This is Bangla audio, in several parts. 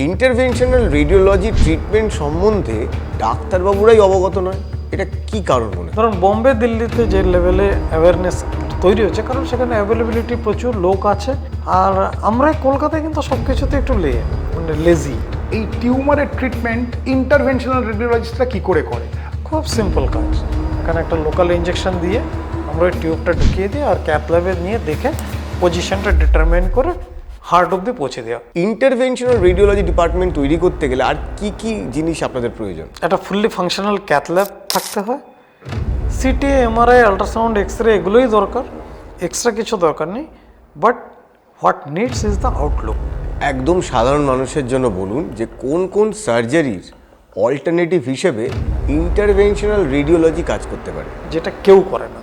ইন্টারভেনশনাল রেডিওলজি ট্রিটমেন্ট সম্বন্ধে ডাক্তারবাবুরাই অবগত নয়, এটা কি কারণ মনে হয়? ধরুন বোম্বে দিল্লিতে যে লেভেলে অ্যাওয়ারনেস তৈরি হচ্ছে, কারণ সেখানে অ্যাভেলেবিলিটি প্রচুর লোক আছে, আর আমরা কলকাতায় কিন্তু সব কিছুতে একটু মানে লেজি। এই টিউমারের ট্রিটমেন্ট ইন্টারভেনশনাল রেডিওলজিস্টরা কি করে করে? খুব সিম্পল কাজ। এখানে একটা লোকাল ইঞ্জেকশন দিয়ে আমরা ওই টিউবটা ঢুকিয়ে দিই আর ক্যাথ ল্যাবে নিয়ে দেখে পজিশনটা ডিটারমাইন করে হার্ট অব্দি পৌঁছে দেওয়া। ইন্টারভেনশনাল রেডিওলজি ডিপার্টমেন্ট তৈরি করতে গেলে আর কি কি জিনিস আপনাদের প্রয়োজন? একটা ফুললি ফাংশনাল ক্যাথ ল্যাব থাকতে হয়, সিটি, এমআরআই, আল্ট্রাসাউন্ড, এক্সরে এগুলোই দরকার, এক্সট্রা কিছু দরকার নেই। But what needs is the Outlook. একদম সাধারণ মানুষের জন্য বলুন যে কোন কোন সার্জারির অল্টারনেটিভ হিসেবে ইন্টারভেনশনাল রেডিওলজি কাজ করতে পারে। যেটা কেউ করে না,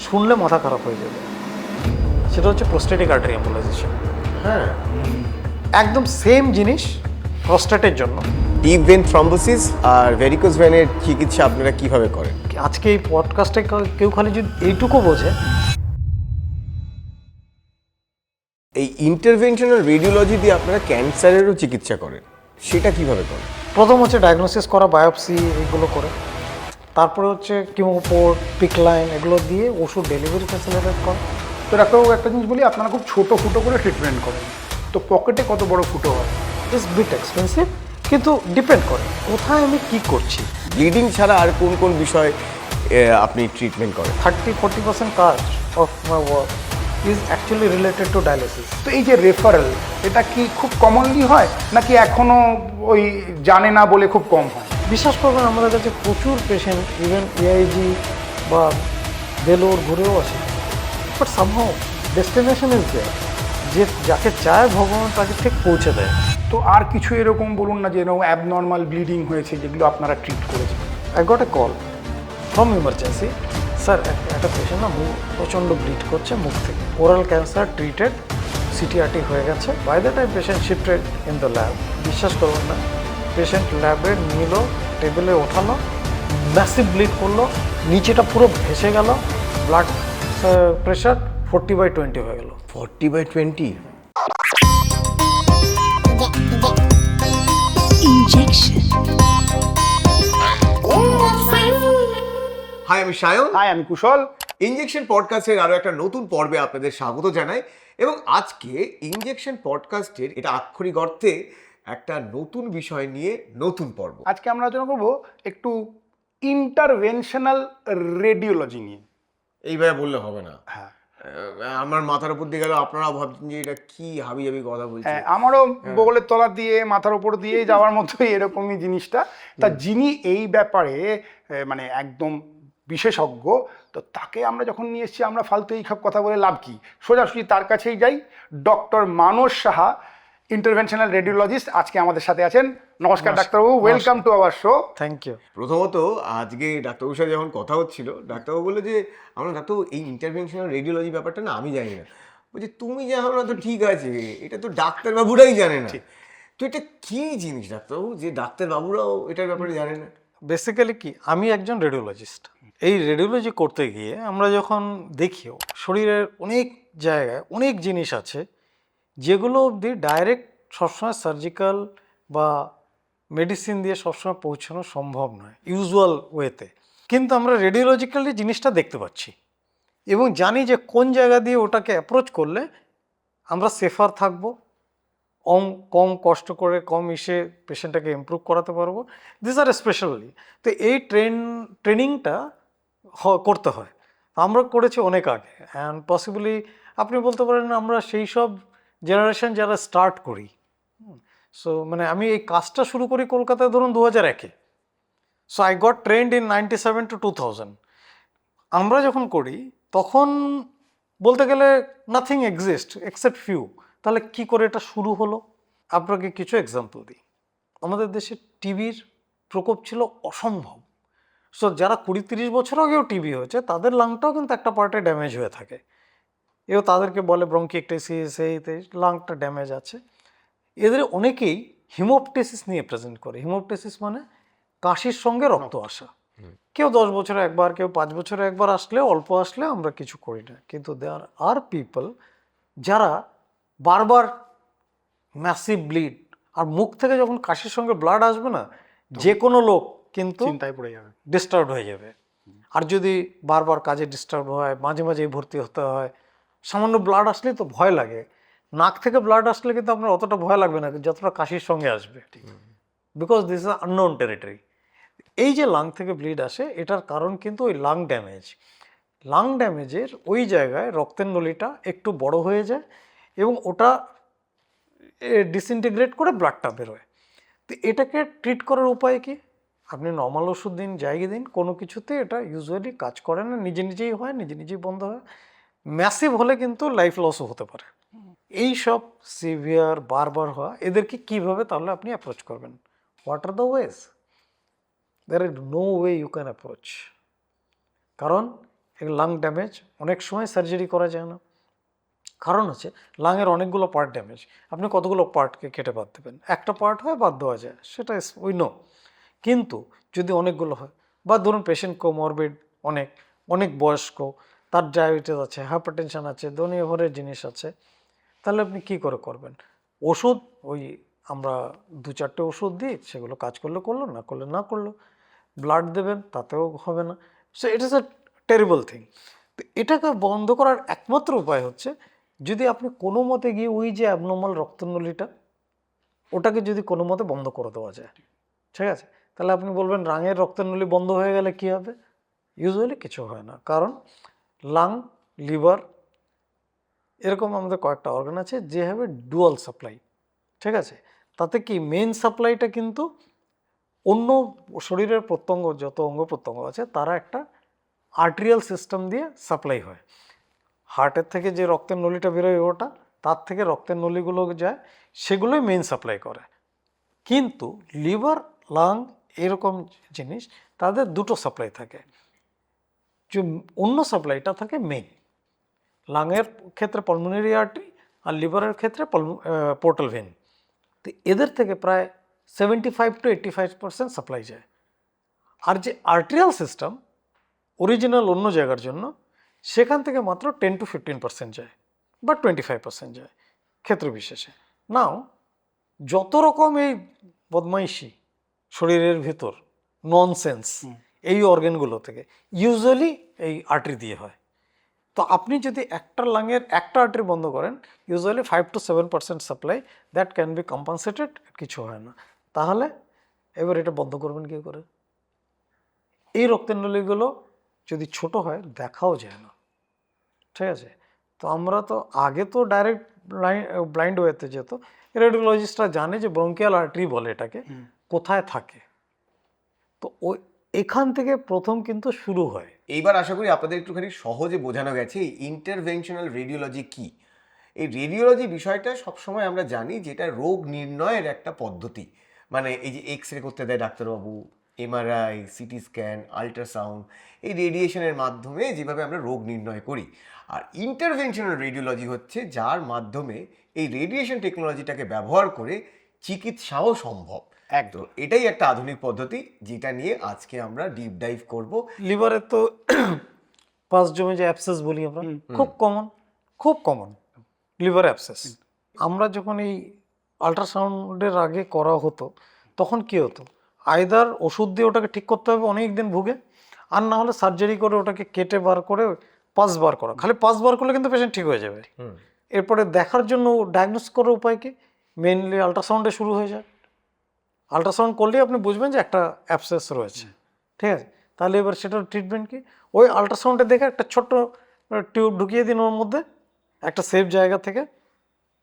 শুনলে মাথা খারাপ হয়ে যাবে, সেটা হচ্ছে প্রোস্টেটিক আর্টারি এম্বোলাইজেশন। হ্যাঁ, একদম সেম জিনিস প্রস্টেটের জন্য। ডিপ ভেন থ্রম্বোসিস আর ভেরিকোজ ভেনের চিকিৎসা আপনারা কিভাবে করেন? আজকে এই পডকাস্টে কেউ খালি যদি এইটুকু বোঝে। এই ইন্টারভেনশনাল রেডিওলজি দিয়ে আপনারা ক্যান্সারেরও চিকিৎসা করেন, সেটা কিভাবে করেন? প্রথম হচ্ছে ডায়াগনোসিস করা, বায়োপসি এগুলো করে, তারপরে হচ্ছে কিমোপোর্ট, পিকলাইন এগুলো দিয়ে ওষুধ ডেলিভারি ফ্যাসিলিটেট করা। তো ডাক্তারবাবু একটা জিনিস বলি, আপনারা খুব ছোট ফুটো করে ট্রিটমেন্ট করেন, তো পকেটে কত বড় ফুটো হয়? ইটস বিট এক্সপেন্সিভ, কিন্তু ডিপেন্ড করে কোথায় আমি কি করছি। ব্লিডিং ছাড়া আর কোন কোন বিষয় আপনি ট্রিটমেন্ট করেন? 30-40% কাজ of my work is actually related to dialysis. তো এই যে রেফারেল, এটা কি খুব কমনলি হয় নাকি এখনো ওই জানে না বলে খুব কম হয়? বিশ্বাস করবেন, আমাদের কাছে প্রচুর পেশেন্ট ইভেন এআইজি বা বেলোর ঘুরেও আসে, but somehow destination is there. যে যাকে চায় ভগবান তাকে ঠিক পৌঁছে দেয়। তো আর কিছু এরকম বলুন না যে এরকম অ্যাবনর্মাল ব্লিডিং হয়েছে যেগুলো আপনারা ট্রিট করেছেন? I got a call from emergency, sir একটা পেশেন্ট না প্রচণ্ড ব্লিড করছে মুখ থেকে, ওরাল ক্যান্সার ট্রিটেড, সিটিআরটি হয়ে গেছে। By the time patient shifted in the lab. বিশ্বাস করবেন না, পেশেন্ট ল্যাবে নিল, টেবিলে ওঠালো, ম্যাসিভ ব্লিড করলো, নিচেটা পুরো ভেসে গেল, ব্লাড প্রেশার 40/20 হয়ে গেল। 40/20? Injection. হাই, আমি সায়ন। হাই, আমি কুশল। ইনজেকশন পডকাস্টের আরও একটা নতুন পর্বে আপনাদের স্বাগত জানাই। এবং আজকে ইনজেকশন পডকাস্টের এটা আক্ষরিক অর্থে একটা নতুন বিষয় নিয়ে নতুন পর্ব। আজকে আমরা আলোচনা করবো একটু ইন্টারভেনশনাল রেডিওলজি নিয়ে। এইভাবে বললে হবে না। হ্যাঁ, আমার মাথার উপর দিয়ে গেল, আপনারা ভাবছেন যে এটা কি হাবি হাবি কথা বলছে। হ্যাঁ, আমারও বগলের তলা দিয়ে মাথার উপর দিয়ে যাওয়ার মতোই এরকমই জিনিসটা। তা যিনি এই ব্যাপারে মানে একদম বিশেষজ্ঞ, তো তাকে আমরা যখন নিয়ে এসেছি, আমরা ফালতু এই সব কথা বলে লাভ কি, সোজাসুজি তার কাছেই যাই। Doctor Manas Saha, interventional radiologist, আজকে আমাদের সাথে আছেন। নমস্কার ডাক্তারবাবু, welcome to our show. Thank you. প্রথমত আজকে ডাক্তারবাবুর সাথে যখন কথা হচ্ছিল, ডাক্তারবাবু বললো যে আমরা ডাক্তারবাবু এই ইন্টারভেনশনাল রেডিওলজি ব্যাপারটা না আমি জানি না। বলছি তুমি জানো না তো ঠিক আছে, এটা তো ডাক্তারবাবুরাই জানে না। তো এটা কি জিনিস ডাক্তারবাবু যে ডাক্তারবাবুরাও এটার ব্যাপারে জানে না? বেসিক্যালি কি, আমি একজন রেডিওলজিস্ট। এই রেডিওলজি করতে গিয়ে আমরা যখন দেখিও শরীরের অনেক জায়গায় অনেক জিনিস আছে যেগুলো অবধি ডাইরেক্ট সবসময় সার্জিক্যাল বা মেডিসিন দিয়ে সবসময় পৌঁছানো সম্ভব নয় ইউজুয়াল ওয়েতে, কিন্তু আমরা রেডিওলজিক্যালি জিনিসটা দেখতে পাচ্ছি এবং জানি যে কোন জায়গা দিয়ে ওটাকে অ্যাপ্রোচ করলে আমরা সেফার থাকবো, কম কষ্ট করে কম ইসে পেশেন্টটাকে ইমপ্রুভ করাতে পারবো। দিস আর স্পেশালি তো এই ট্রেনিংটা করতে হয়। আমরা করেছি অনেক আগে, অ্যান্ড পসিবলি আপনি বলতে পারেন আমরা সেই সব জেনারেশন যারা স্টার্ট করি। সো মানে আমি এই কাজটা শুরু করি কলকাতায় ধরুন 2001-এ। So I got trained in 97 to 2000। আমরা যখন করি তখন বলতে গেলে নাথিং এক্সিস্ট এক্সেপ্ট ফিউ। তাহলে কি করে এটা শুরু হলো? আপনাকে কিছু এক্সাম্পল দিই। আমাদের দেশে টিবির প্রকোপ ছিল অসম্ভব। সো যারা 20-30 বছর আগেও টিবি হয়েছে তাদের লাংটাও কিন্তু একটা পার্টে ড্যামেজ হয়ে থাকে। এও তাদেরকে বলে ব্রঙ্কিএক্টাইটিস, এইতে লাংটা ড্যামেজ আছে। এদের অনেকেই হিমোপটেসিস নিয়ে প্রেজেন্ট করে। হিমোপটেসিস মানে কাশির সঙ্গে রক্ত আসা। কেউ 10 বছরে একবার, কেউ 5 বছরে একবার আসলে, অল্প আসলে আমরা কিছু করি না। কিন্তু দেয়ার আর পিপল যারা বারবার ম্যাসিভ ব্লিড, আর মুখ থেকে যখন কাশির সঙ্গে ব্লাড আসবে না, যে কোনো লোক কিন্তু চিন্তায় পড়ে যাবে। ডিস্টার্ব হয়ে যাবে। আর যদি বারবার কাজে ডিস্টার্ব হয়, মাঝে মাঝে ভর্তি হতে হয়, সামান্য ব্লাড আসলেই তো ভয় লাগে। নাক থেকে ব্লাড আসলে কিন্তু আপনার অতটা ভয় লাগবে না যতটা কাশির সঙ্গে আসবে, because this is unknown territory. এই যে লাং থেকে ব্লিড আসে, এটার কারণ কিন্তু ওই লাং ড্যামেজ। লাং ড্যামেজের ওই জায়গায় রক্তের নলিটা একটু বড় হয়ে যায় এবং ওটা ডিসইন্টিগ্রেট করে ব্লাডটা বেরোয়। তো এটাকে ট্রিট করার উপায় কি? আপনি নর্মাল ওষুধ দিন, জায়গা দিন, কোনো কিছুতে এটা ইউজুয়ালি কাজ করে না, নিজে নিজেই হয়, নিজে নিজেই বন্ধ হয়। ম্যাসিভ হলে কিন্তু লাইফ লসও হতে পারে। এই সব সিভিয়ার বারবার হওয়া, এদেরকে কিভাবে তাহলে আপনি অ্যাপ্রোচ করবেন? What are the ways? there is no way you can approach, কারণ লাং ড্যামেজ অনেক সময় সার্জারি করা যায় না। কারণ হচ্ছে লাংয়ের অনেকগুলো পার্ট ড্যামেজ, আপনি কতগুলো পার্টকে কেটে বাদ দেবেন? একটা পার্ট হয় বাদ দেওয়া যায়, সেটা উই নো। কিন্তু যদি অনেকগুলো হয়, বা ধরুন পেশেন্ট কোমরবিড, অনেক অনেক বয়স্ক, তার ডায়াবেটিস আছে, হাইপারটেনশন আছে, দনীয় ভরের জিনিস আছে, তাহলে আপনি কি করে করবেন? ওষুধ, ওই আমরা 2-4টে ওষুধ দিই, সেগুলো কাজ করলে করলো, না করলে না করলো। ব্লাড দেবেন, তাতেও হবে না। So it is a terrible thing. তো এটাকে বন্ধ করার একমাত্র উপায় হচ্ছে যদি আপনি কোনো মতে গিয়ে ওই যে অ্যাবনর্মাল রক্তনলিটা, ওটাকে যদি কোনো মতে বন্ধ করে দেওয়া যায়, ঠিক আছে? তাহলে আপনি বলবেন রাঙের রক্তনলি বন্ধ হয়ে গেলে কি হবে? ইউজুয়ালি কিছু হয় না, কারণ লাং, লিভার, এরকম আমাদের কয়েকটা অর্গান আছে যে হবে ডুয়াল সাপ্লাই, ঠিক আছে? তাতে কি মেন সাপ্লাইটা কিন্তু অন্য শরীরের প্রত্যঙ্গ, যত অঙ্গ প্রত্যঙ্গ আছে, তারা একটা আর্টেরিয়াল সিস্টেম দিয়ে সাপ্লাই হয়। হার্টের থেকে যে রক্তের নলিটা বেরোয় ওটা, তার থেকে রক্তের নলিগুলো যায়, সেগুলোই মেইন সাপ্লাই করে। কিন্তু লিভার, লাং, এরকম জিনিস, তাদের দুটো সাপ্লাই থাকে। যে অন্য সাপ্লাইটা থাকে মেইন। লাংয়ের ক্ষেত্রে পালমোনারি আর্টারি, আর লিভারের ক্ষেত্রে পোর্টাল ভেন। তো এদের থেকে প্রায় 75 to 85% সাপ্লাই যায়। আর যে আর্টেরিয়াল সিস্টেম অরিজিনাল অন্য জায়গার জন্য, সেখান থেকে মাত্র 10 to 15% যায়, বা 25% যায় ক্ষেত্র বিশেষে। নাও যত রকম এই বদমাইশি শরীরের ভিতর, ননসেন্স, এই অর্গানগুলো থেকে ইউজুয়ালি এই আর্টারি দিয়ে হয়। তো আপনি যদি একটা লাংয়ের একটা আর্টারি বন্ধ করেন, usually 5 to 7% supply that can be compensated, কিছু হয় না। তাহলে এবার এটা বন্ধ করবেন কী করে? এই রক্তের নলিগুলো যদি ছোট হয়, দেখাও যায় না, ঠিক আছে? তো আমরা তো আগে তো ডাইরেক্ট ব্লাইন্ড ওয়েতে যেত। রেডিওলজিস্টরা জানে যে ব্রঙ্কিয়াল আর্টারি বলে এটাকে, কোথায় থাকে। তো ওই এখান থেকে প্রথম কিন্তু শুরু হয়। এইবার আশা করি আপনাদের একটুখানি সহজে বোঝানো গেছে এই ইন্টারভেনশনাল রেডিওলজি কি। এই রেডিওলজি বিষয়টা সবসময় আমরা জানি যেটা রোগ নির্ণয়ের একটা পদ্ধতি। মানে এই যে এক্স রে করতে দেয় ডাক্তারবাবু, এমআরআই, সিটি স্ক্যান, আল্ট্রাসাউন্ড, এই রেডিয়েশনের মাধ্যমে যেভাবে আমরা রোগ নির্ণয় করি। আর ইন্টারভেনশনাল রেডিওলজি হচ্ছে যার মাধ্যমে এই রেডিয়েশন টেকনোলজিটাকে ব্যবহার করে চিকিৎসাও সম্ভব। তো এটাই একটা আধুনিক পদ্ধতি যেটা নিয়ে আজকে আমরা ডিপ ডাইভ করব। লিভারের তো পাঁচ জমে যে অ্যাবসেস বলি আমরা, খুব কমন লিভার অ্যাবসেস। আমরা যখন এই আল্ট্রাসাউন্ডের আগে করা হতো, তখন কি হতো? আইদার ওষুধ দিয়ে ওটাকে ঠিক করতে হবে অনেক দিন ভুগে, আর না হলে সার্জারি করে ওটাকে কেটে বার করে 5 বার করা। খালি 5 বার করলে কিন্তু পেশেন্ট ঠিক হয়ে যাবে। এরপরে দেখার জন্য ডায়াগনোস করার উপায় কি? মেইনলি আল্ট্রাসাউন্ডে শুরু হয়ে যায়। আল্ট্রাসাউন্ড করলেই আপনি বুঝবেন যে একটা অ্যাবসেস রয়েছে, ঠিক আছে? তাহলে এবার সেটার ট্রিটমেন্ট কি? ওই আল্ট্রাসাউন্ডে দেখে একটা ছোট্ট টিউব ঢুকিয়ে দিন ওর মধ্যে, একটা সেফ জায়গা থেকে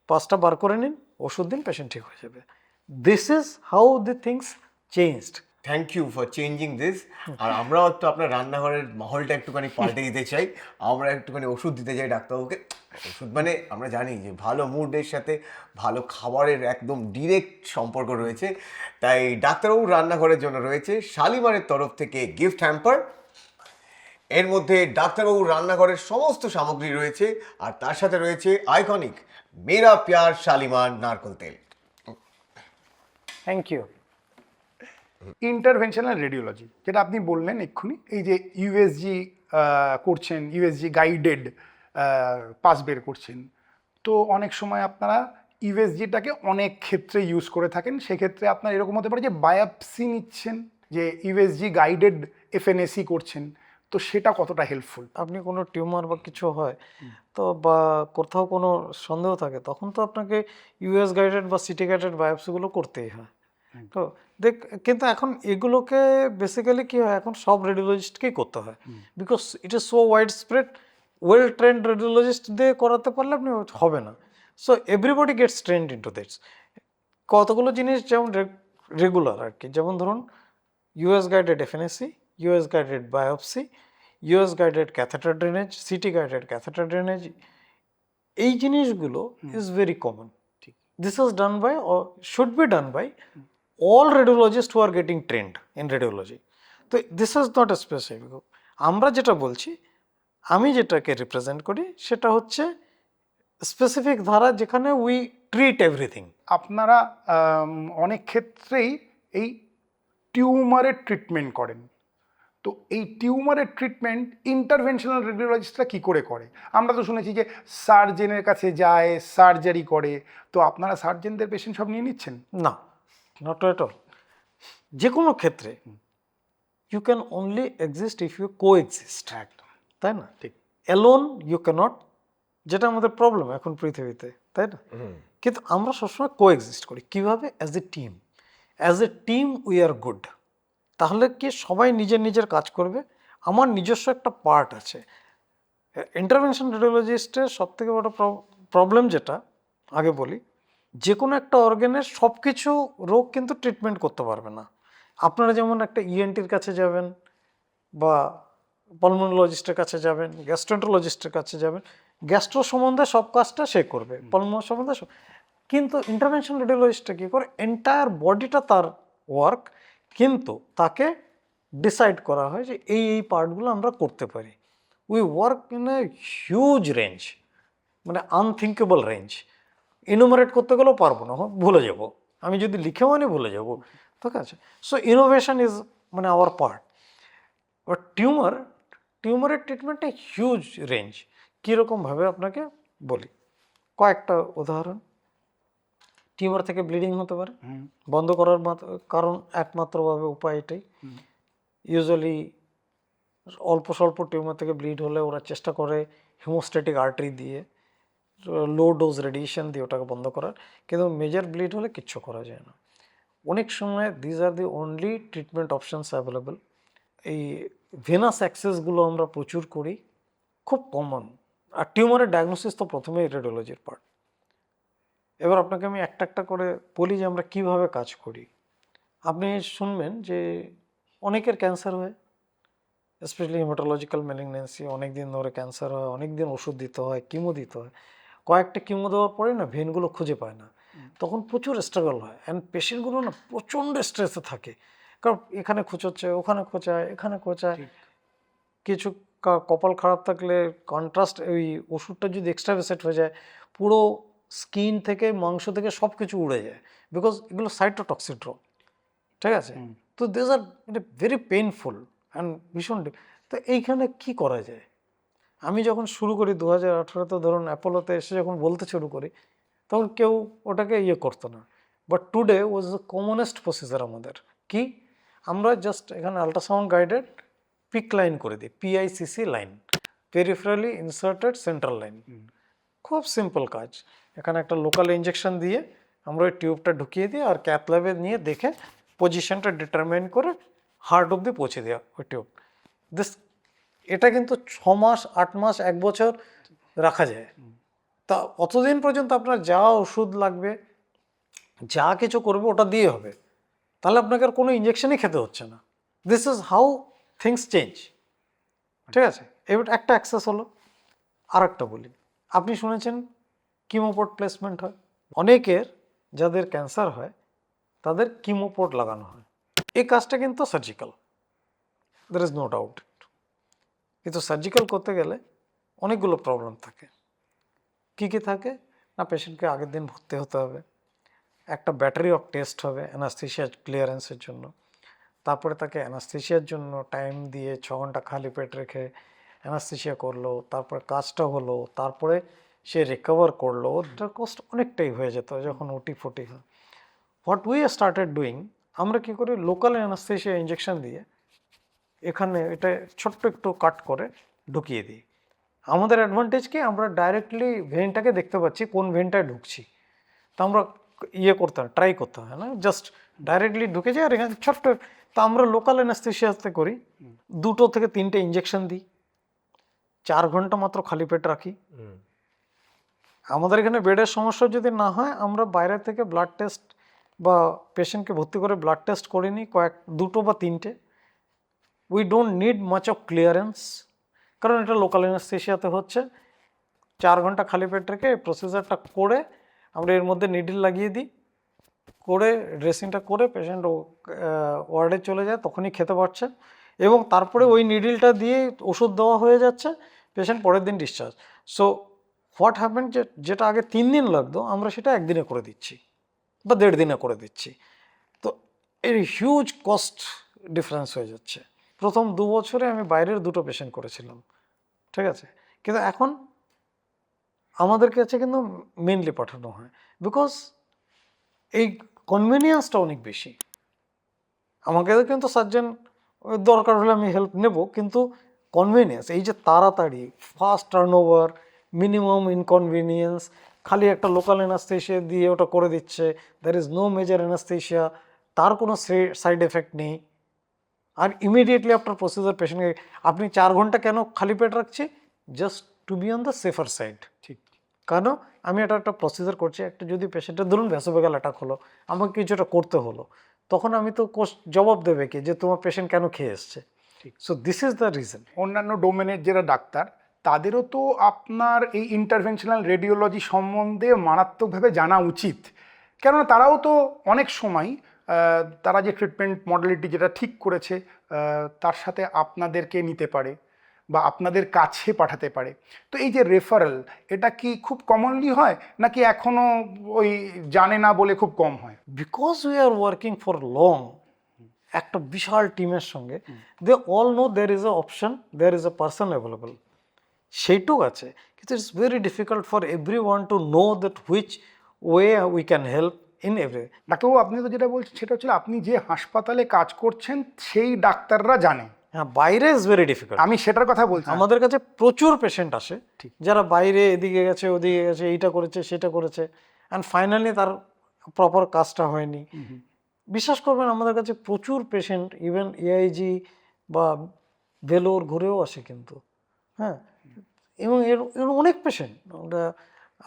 5টা বার করে নিন, ওষুধ দিন, পেশেন্ট ঠিক হয়ে যাবে। This is how the things changed. Thank you for changing this. আর আমরাও তো আপনার রান্নাঘরের মাহলটা একটুখানি পাল্টে দিতে চাই। আমরা একটুখানি ওষুধ দিতে চাই ডাক্তারবাবুকে। ওষুধ মানে আমরা জানি যে ভালো মুডের সাথে ভালো খাবারের একদম ডিরেক্ট সম্পর্ক রয়েছে। তাই ডাক্তারবাবুর রান্নাঘরের জন্য রয়েছে শালিমারের তরফ থেকে গিফট হ্যাম্পার। এর মধ্যে ডাক্তারবাবুর রান্নাঘরের সমস্ত সামগ্রী রয়েছে, আর তার সাথে রয়েছে আইকনিক মেরা প্যার শালিমার নারকেল তেল। Thank you. ইন্টারভেনশনাল রেডিওলজি যেটা আপনি বললেন এক্ষুনি, এই যে ইউএসজি করছেন, ইউএসজি গাইডেড পাস বের করছেন, তো অনেক সময় আপনারা ইউএসজিটাকে অনেক ক্ষেত্রে ইউজ করে থাকেন, সেক্ষেত্রে আপনার এরকম হতে পারে যে বায়োপসি নিচ্ছেন, যে ইউএসজি গাইডেড এফএনএসি করছেন, তো সেটা কতটা হেল্পফুল? আপনি কোনো টিউমার বা কিছু হয় তো বা কোথাও কোনো সন্দেহ থাকে, তখন তো আপনাকে ইউএস গাইডেড বা সিটি গাইডেড বায়োপসিগুলো করতেই হয়। তো দেখ, কিন্তু এখন এগুলোকে বেসিক্যালি কি হয়, এখন সব রেডিওলজিস্টকেই করতে হয়, because it is so wide spread. Well trained radiologist দিয়ে করাতে পারলে আপনি হবে না। So everybody gets trained into this. কতগুলো জিনিস যেমন রেগুলার আর কি, যেমন ধরুন US guided FNAC, US guided biopsy, US guided catheter drainage, CT guided catheter drainage, এই জিনিসগুলো is very common. This is done by or should be done by all radiologists who are getting trained in radiology. তো this is not a specific. আমরা যেটা বলছি, আমি যেটাকে রিপ্রেজেন্ট করি সেটা হচ্ছে স্পেসিফিক ধারা, যেখানে উই ট্রিট এভরিথিং। আপনারা অনেক ক্ষেত্রেই এই টিউমারের ট্রিটমেন্ট করেন, তো এই টিউমারের ট্রিটমেন্ট ইন্টারভেনশনাল রেডিওলজিস্টরা কী করে করে? আমরা তো শুনেছি যে সার্জেনের কাছে যায়, সার্জারি করে, তো আপনারা সার্জেনদের পেশেন্ট সব নিয়ে নিচ্ছেন? না, নট এট অল। যে কোনো ক্ষেত্রে you can only exist if you coexist, একদম তাই না? ঠিক। অ্যালোন ইউ ক্যানট, যেটা আমাদের প্রবলেম এখন পৃথিবীতে, তাই না? কিন্তু আমরা সবসময় কো এক্সিস্ট করি। কীভাবে? As a team. As a team we are good. তাহলে কি সবাই নিজের নিজের কাজ করবে। আমার নিজস্ব একটা পার্ট আছে। ইন্টারভেনশন রেডিওলজিস্টের সবথেকে বড় প্রবলেম যেটা, আগে বলি, যে কোনো একটা অর্গানের সব কিছু রোগ কিন্তু ট্রিটমেন্ট করতে পারবে না। আপনারা যেমন একটা ইএনটির কাছে যাবেন বা পালমোনোলজিস্টের কাছে যাবেন, গ্যাস্ট্রোন্টোলজিস্টের কাছে যাবেন, গ্যাস্ট্রো সম্বন্ধে সব কাজটা সে করবে, পালমো সম্বন্ধে সব। কিন্তু ইন্টারভেনশন রেডিওলজিস্টটা কী করে, এন্টায়ার বডিটা তার ওয়ার্ক, কিন্তু তাকে ডিসাইড করা হয় যে এই এই পার্টগুলো আমরা করতে পারি। We work in a huge range, মানে আনথিঙ্কেবল রেঞ্জ। ইনুমারেট করতে গেলেও পারবো না, ভুলে যাব। আমি যদি লিখেও আনি ভুলে যাব, ঠিক আছে? সো ইনোভেশন ইজ মানে আওয়ার পার্ট। বাট টিউমারের ট্রিটমেন্টে হিউজ রেঞ্জ। কীরকমভাবে আপনাকে বলি, কয়েকটা উদাহরণ। টিউমার থেকে ব্লিডিং হতে পারে, বন্ধ করার কারণ একমাত্রভাবে উপায় এটাই। ইউজুয়ালি অল্প স্বল্প টিউমার থেকে ব্লিড হলে ওরা চেষ্টা করে হিমোস্ট্যাটিক আর্টারি দিয়ে, লো ডোজ রেডিয়েশন দিয়ে ওটাকে বন্ধ করার। কিন্তু মেজর ব্লিড হলে কিচ্ছু করা যায় না। অনেক সময় these are the only treatment options available. এই ভেনাস অ্যাক্সেসগুলো আমরা প্রচুর করি, খুব কমন। আর টিউমারের ডায়াগনোসিস তো প্রথমেই রেডিওলজির পার্ট। এবার আপনাকে আমি একটা একটা করে বলি যে আমরা কীভাবে কাজ করি। আপনি শুনবেন যে অনেকের ক্যান্সার হয়, স্পেশালি হেমাটোলজিক্যাল ম্যালিগন্যান্সি, অনেক দিন ধরে ক্যান্সার হয়, অনেক দিন ওষুধ দিতে হয়, কিমো দিতে হয়। কয়েকটা কিমো দেওয়ার পরে না ভেনগুলো খুঁজে পায় না, তখন প্রচুর স্ট্রাগল হয়। অ্যান্ড পেশেন্টগুলো না প্রচণ্ড স্ট্রেসে থাকে, কারণ এখানে খোঁচাচ্ছে, ওখানে খোঁচায়, এখানে খোঁচায়। কিছু কপাল খারাপ থাকলে কন্ট্রাস্ট, ওই ওষুধটা যদি এক্সট্রাভেসেট হয়ে যায়, পুরো স্কিন থেকে মাংস থেকে সব কিছু উড়ে যায়, বিকজ এগুলো সাইটোটক্সিক ড্রাগ, ঠিক আছে? তো this are very painful and ভীষণ। তো এইখানে কি করা যায়? আমি যখন শুরু করি 2018-তে, ধরুন অ্যাপোলোতে এসে যখন বলতে শুরু করি, তখন কেউ ওটাকে করতো না। But today was the commonest procedure আমাদের। কি? আমরা জাস্ট এখানে আল্ট্রাসাউন্ড গাইডেড পিক লাইন করে দিই, P I C C line, peripherally inserted central line. খুব সিম্পল কাজ। এখানে একটা লোকাল ইঞ্জেকশন দিয়ে আমরা ওই টিউবটা ঢুকিয়ে দিই, আর ক্যাথ ল্যাবে নিয়ে দেখে পজিশনটা ডিটারমাইন করে হার্ট অব্দি পৌঁছে দেওয়া ওই টিউব। এটা কিন্তু 6 মাস, 8 মাস, 1 বছর রাখা যায়। তা অতদিন পর্যন্ত আপনার যা ওষুধ লাগবে, যা কিছু করবে, ওটা দিয়ে হবে। তাহলে আপনাকে আর কোনো ইঞ্জেকশনই খেতে হচ্ছে না। This is how things change, ঠিক আছে? এবার একটা অ্যাক্সেস হলো। আর একটা বলি, আপনি শুনেছেন কিমোপোর্ট প্লেসমেন্ট হয়। অনেকের যাদের ক্যান্সার হয় তাদের কিমোপোর্ট লাগানো হয়। এই কাজটা কিন্তু surgical, there is no doubt. কিন্তু সার্জিক্যাল করতে গেলে অনেকগুলো প্রবলেম থাকে। কি কি থাকে না, পেশেন্টকে আগের দিন ভর্তি হতে হবে, একটা ব্যাটারি অফ টেস্ট হবে অ্যানাস্থেশিয়া ক্লিয়ারেন্সের জন্য, তারপরে তাকে অ্যানাস্থেশিয়ার জন্য টাইম দিয়ে 6 ঘন্টা খালি পেট রেখে অ্যানাস্থেশিয়া করলো, তারপরে কাজটা হলো, তারপরে সে রিকভার করলো, ওটার কস্ট অনেকটাই হয়ে যেত যখন ওটি ফোটি হয়। হোয়াট উই স্টার্টেড ডুইং, আমরা কি করি লোকাল অ্যানাস্থেসিয়া ইঞ্জেকশন দিয়ে এখানে এটা ছোট্ট একটু কাট করে ঢুকিয়ে দিই। আমাদের অ্যাডভান্টেজ কি, আমরা ডাইরেক্টলি ভেনটাকে দেখতে পাচ্ছি কোন ভেনটায় ঢুকছি, তো আমরা করতে হয়, ট্রাই করতে হয় না, জাস্ট ডাইরেক্টলি ঢুকে যায় আর এখানে ছোট্ট। তো আমরা লোকাল অ্যানাস্থেসিয়াতে করি, 2 থেকে 3টে ইঞ্জেকশন দিই, 4 ঘন্টা মাত্র খালি পেট রাখি। আমাদের এখানে বেডের সমস্যা যদি না হয়, আমরা বাইরে থেকে ব্লাড টেস্ট বা পেশেন্টকে ভর্তি করে ব্লাড টেস্ট করে নিই 2 বা 3টে। We don't need much of clearance, কারণ এটা লোকাল অ্যানাস্থেসিয়াতে হচ্ছে। 4 ঘন্টা খালি পেট রেখে প্রসিজারটা করে আমরা এর মধ্যে নিডল লাগিয়ে দিই, করে ড্রেসিংটা করে পেশেন্ট ওয়ার্ডে চলে যায়, তখনই খেতে পারছে এবং তারপরে ওই নিডলটা দিয়ে ওষুধ দেওয়া হয়ে যাচ্ছে, পেশেন্ট পরের দিন ডিসচার্জ। সো হোয়াট হ্যাপেন, যেটা আগে 3 দিন লাগতো আমরা সেটা 1 দিনে করে দিচ্ছি বা 1.5 দিনে করে দিচ্ছি। তো এর হিউজ কস্ট ডিফারেন্স হয়ে যাচ্ছে। প্রথম 2 বছরে আমি বাইরের 2টো পেশেন্ট করেছিলাম, ঠিক আছে, কিন্তু এখন আমাদের কাছে কিন্তু মেনলি পাঠানো হয়, বিকজ এই কনভিনিয়েন্সটা অনেক বেশি। আমাকে কিন্তু সার্জেন দরকার হলে আমি হেল্প নেব, কিন্তু কনভিনিয়েন্স, এই যে তাড়াতাড়ি ফাস্ট টার্নওভার, মিনিমাম ইনকনভিনিয়েন্স, খালি একটা লোকাল অ্যানাস্থেসিয়া দিয়ে ওটা করে দিচ্ছে, there is no major anaesthesia, তার কোনো সাইড এফেক্ট নেই, আর ইমিডিয়েটলি আফটার প্রসিজার পেশেন্টকে আপনি 4 ঘন্টা কেন খালি পেট রাখছি, just to be on the safer side. ঠিক। কেন আমি একটা প্রসিজার করছি, একটা যদি পেশেন্টের ধরুন ভ্যাসোভেগাল অ্যাটাক হলো, আমাকে কিছুটা করতে হলো, তখন আমি তো জবাব দেবে কি যে তোমার পেশেন্ট কেন খেয়ে এসছে। So this is the reason. অন্যান্য ডোমেনের যারা ডাক্তার, তাদেরও তো আপনার এই ইন্টারভেনশনাল রেডিওলজি সম্বন্ধে মারাত্মকভাবে জানা উচিত, কেননা তারাও তো অনেক সময় তারা যে ট্রিটমেন্ট মডেলিটি যেটা ঠিক করেছে তার সাথে আপনাদেরকে নিতে পারে বা আপনাদের কাছে পাঠাতে পারে। তো এই যে রেফারেল, এটা কি খুব কমনলি হয় নাকি এখনো ওই জানে না বলে খুব কম হয়? Because we are working for long একটা বিশাল টিমের সঙ্গে, they all know there is a option, there is a person available, সেইটুক আছে। কিন্তু it's very difficult for every one to know that which way we can help in every. ডাক্তারবাবু, আপনি তো যেটা বলছেন সেটা হচ্ছে আপনি যে হাসপাতালে কাজ করছেন সেই ডাক্তাররা জানে। হ্যাঁ, বাইরে ইজ ভেরি ডিফিকাল্ট। আমি সেটার কথা বলছি। আমাদের কাছে প্রচুর পেশেন্ট আসে যারা বাইরে এদিকে গেছে ওদিকে গেছে, এইটা করেছে সেটা করেছে, অ্যান্ড ফাইনালি তার প্রপার কাজটা হয়নি। বিশ্বাস করবেন, আমাদের কাছে প্রচুর পেশেন্ট ইভেন এআইজি বা ভেলোর ঘুরেও আসে কিন্তু, হ্যাঁ, এবং এর অনেক পেশেন্ট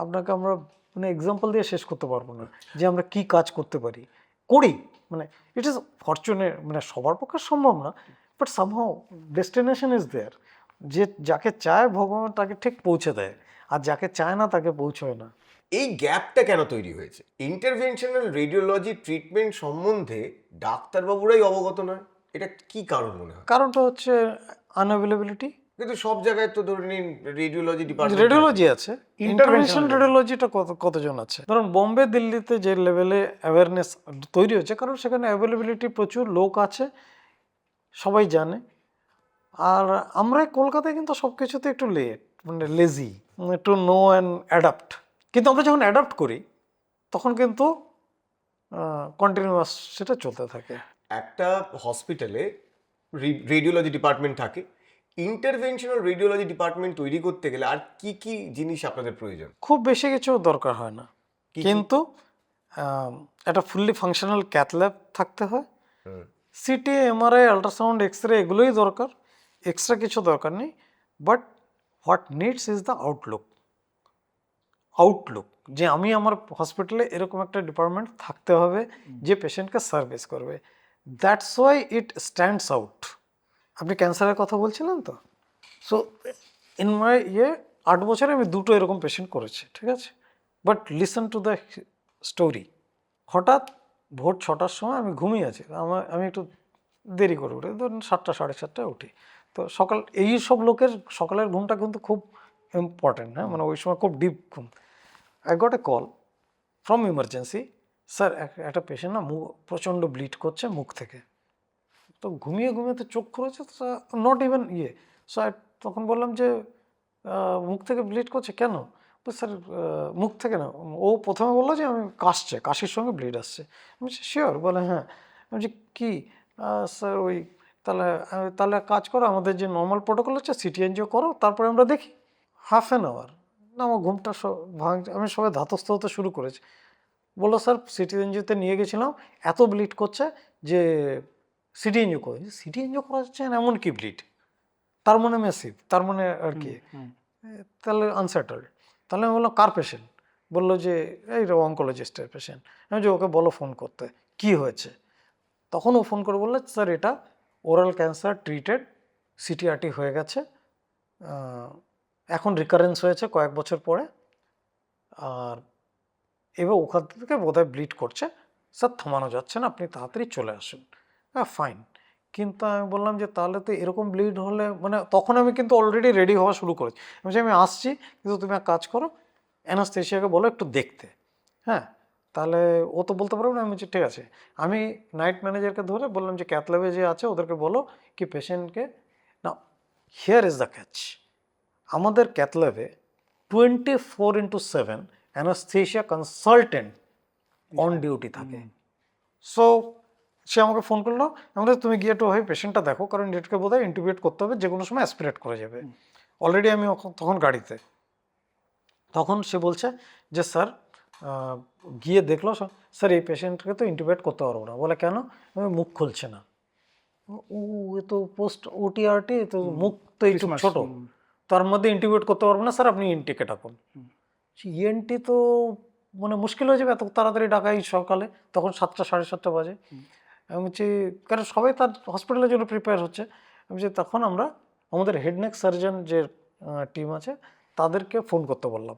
আপনাকে আমরা মানে এক্সাম্পল দিয়ে শেষ করতে পারবো না যে আমরা কি কাজ করতে পারি, করি। মানে ইট ইজ ফরচুনেট, মানে সবার পক্ষে সম্ভব না, but somehow destination is there. যে যাকে চায় ভগবান তাকে ঠিক পৌঁছে দেয়, আর যাকে চায় না তাকে পৌঁছয় না। এই গ্যাপটা কেন তৈরি হয়েছে? ইন্টারভেনশনাল রেডিওলজি ট্রিটমেন্ট সম্বন্ধে ডাক্তারবাবুরাই অবগত নয়, এটা কি কারণ মনে হয়? কারণটা হচ্ছে আনঅ্যাভেলেবিলিটি। কিন্তু সব জায়গায় তো ধরে নিন রেডিওলজি ডিপার্টমেন্ট, রেডিওলজি আছে, ইন্টারভেনশন রেডিওলজিটা কতজন আছে? ধরুন বোম্বে দিল্লিতে যে লেভেলে অ্যাওয়ারনেস তৈরি হচ্ছে, কারণ সেখানে অ্যাভেলেবিলিটি প্রচুর লোক আছে, সবাই জানে। আর আমরা কলকাতায় কিন্তু সব কিছুতে একটু মানে লেজি, একটু নো অ্যান্ড অ্যাডাপ্ট। কিন্তু আমরা যখন অ্যাডাপ্ট করি তখন কিন্তু কন্টিনিউয়াস সেটা চলতে থাকে। একটা হসপিটালে রেডিওলজি ডিপার্টমেন্ট থাকে, ইন্টারভেনশনাল রেডিওলজি ডিপার্টমেন্ট তৈরি করতে গেলে আর কি কি জিনিস আপনাদের প্রয়োজন? খুব বেশি কিছু দরকার হয় না, কিন্তু একটা ফুললি ফাংশনাল ক্যাথ ল্যাব থাকতে হয়, সিটি, এমআরআই, আল্ট্রাসাউন্ড, এক্সরে এগুলোই দরকার, এক্সট্রা কিছু দরকার নেই। But what needs is the Outlook. যে আমি আমার হসপিটালে এরকম একটা ডিপার্টমেন্ট থাকতে হবে যে পেশেন্টকে সার্ভিস করবে। That's why it stands out. আপনি ক্যান্সারের কথা বলছিলেন তো, সো ইন মাই 8 বছরে আমি 2টো এরকম পেশেন্ট করেছি, ঠিক আছে। But listen to the story. হঠাৎ ভোর 6টার সময় আমি ঘুমিয়ে আছি, আমি একটু দেরি করে উঠি, ধরুন 7টা 7:30টায় উঠি। তো এই সব লোকের সকালের ঘুমটা কিন্তু খুব ইম্পর্টেন্ট, হ্যাঁ, মানে ওই সময় খুব ডিপ ঘুম। I got a call from emergency, sir একটা পেশেন্ট না প্রচণ্ড ব্লিড করছে মুখ থেকে। তো ঘুমিয়ে তো চোখ খুলেছে, নট ইভেন সো তখন বললাম যে মুখ থেকে ব্লিড করছে কেন? স্যার মুখ থেকে না, ও প্রথমে বললো যে আমি কাশির সঙ্গে ব্লিড আসছে। আমি বলছি শিওর? বলে হ্যাঁ। আমি বলছি কী? স্যার ওই তাহলে কাজ করো, আমাদের যে নর্মাল প্রোটোকল হচ্ছে সিটি এনজিও করো, তারপরে আমরা দেখি। হাফ অ্যান আওয়ার না, আমার ঘুমটা ভাঙছে, আমি সবাই ধাতস্থ হতে শুরু করেছি। বললো স্যার সিটি এনজিওতে নিয়ে গেছিলাম, এত ব্লিড করছে যে সিটি এনজিও করে। সিটি এনজিও করা যাচ্ছে না, এমন কি ব্লিড? তার মানে মেসিভ, তার মানে আর কি, তাহলে আনসেটেলড। তাহলে আমি বললাম কার পেশেন্ট? বললো যে এই অঙ্কোলজিস্টের পেশেন্ট। আমি যে ওকে বলো ফোন করতে, কি হয়েছে? তখন ও ফোন করে বললো স্যার এটা ওরাল ক্যান্সার ট্রিটেড, সিটিআরটি হয়ে গেছে, এখন রিকারেন্স হয়েছে কয়েক বছর পরে, আর এবার ওখান থেকে বোধহয় ব্লিড করছে, স্যার থামানো যাচ্ছে না, আপনি তাড়াতাড়ি চলে আসুন। হ্যাঁ ফাইন। কিন্তু আমি বললাম যে তাহলে তো এরকম ব্লিড হলে, মানে তখন আমি কিন্তু অলরেডি রেডি হওয়া শুরু করেছি। আমি বলছি আমি আসছি, কিন্তু তুমি এক কাজ করো, অ্যানাস্থেশিয়াকে বলো একটু দেখতে। হ্যাঁ, তাহলে ও তো বলতে পারবে না। আমি বলছি ঠিক আছে। আমি নাইট ম্যানেজারকে ধরে বললাম যে ক্যাথ ল্যাবে যে আছে ওদেরকে বলো কি পেশেন্টকে না, হিয়ার ইজ দ্য ক্যাচ, আমাদের ক্যাথ ল্যাবে 24/7 অ্যানাস্থেশিয়া কনসালটেন্ট অন ডিউটি থাকে। সো সে আমাকে ফোন করলো, আমরা তুমি গিয়ে একটু হয় পেশেন্টটা দেখো, কারণ এটাকে বোধ হয় ইন্টিউবেট করতে হবে, যে কোনো সময় অ্যাসপিরেট করে যাবে। অলরেডি আমি তখন গাড়িতে। তখন সে বলছে যে স্যার গিয়ে দেখলো, স্যার এই পেশেন্টকে তো ইন্টিউবেট করতে পারবো না। বলে কেন? আমি মুখ খুলছে না। ও এ তো পোস্ট ওটিআরটি, তো মুখ তো একটু ছোট, তার মধ্যে ইন্টিউবেট করতে পারবো না স্যার, আপনি ইনটিকে ডাকুন। ইএনটি তো মানে মুশকিল হয়ে যাবে এত তাড়াতাড়ি ডাকাই সকালে, তখন 7টা 7:30 বাজে। আমি বলছি কারণ সবাই তার হসপিটালের জন্য প্রিপেয়ার হচ্ছে। আমি বলছি তখন আমরা আমাদের হেড নেক সার্জন যে টিম আছে তাদেরকে ফোন করতে বললাম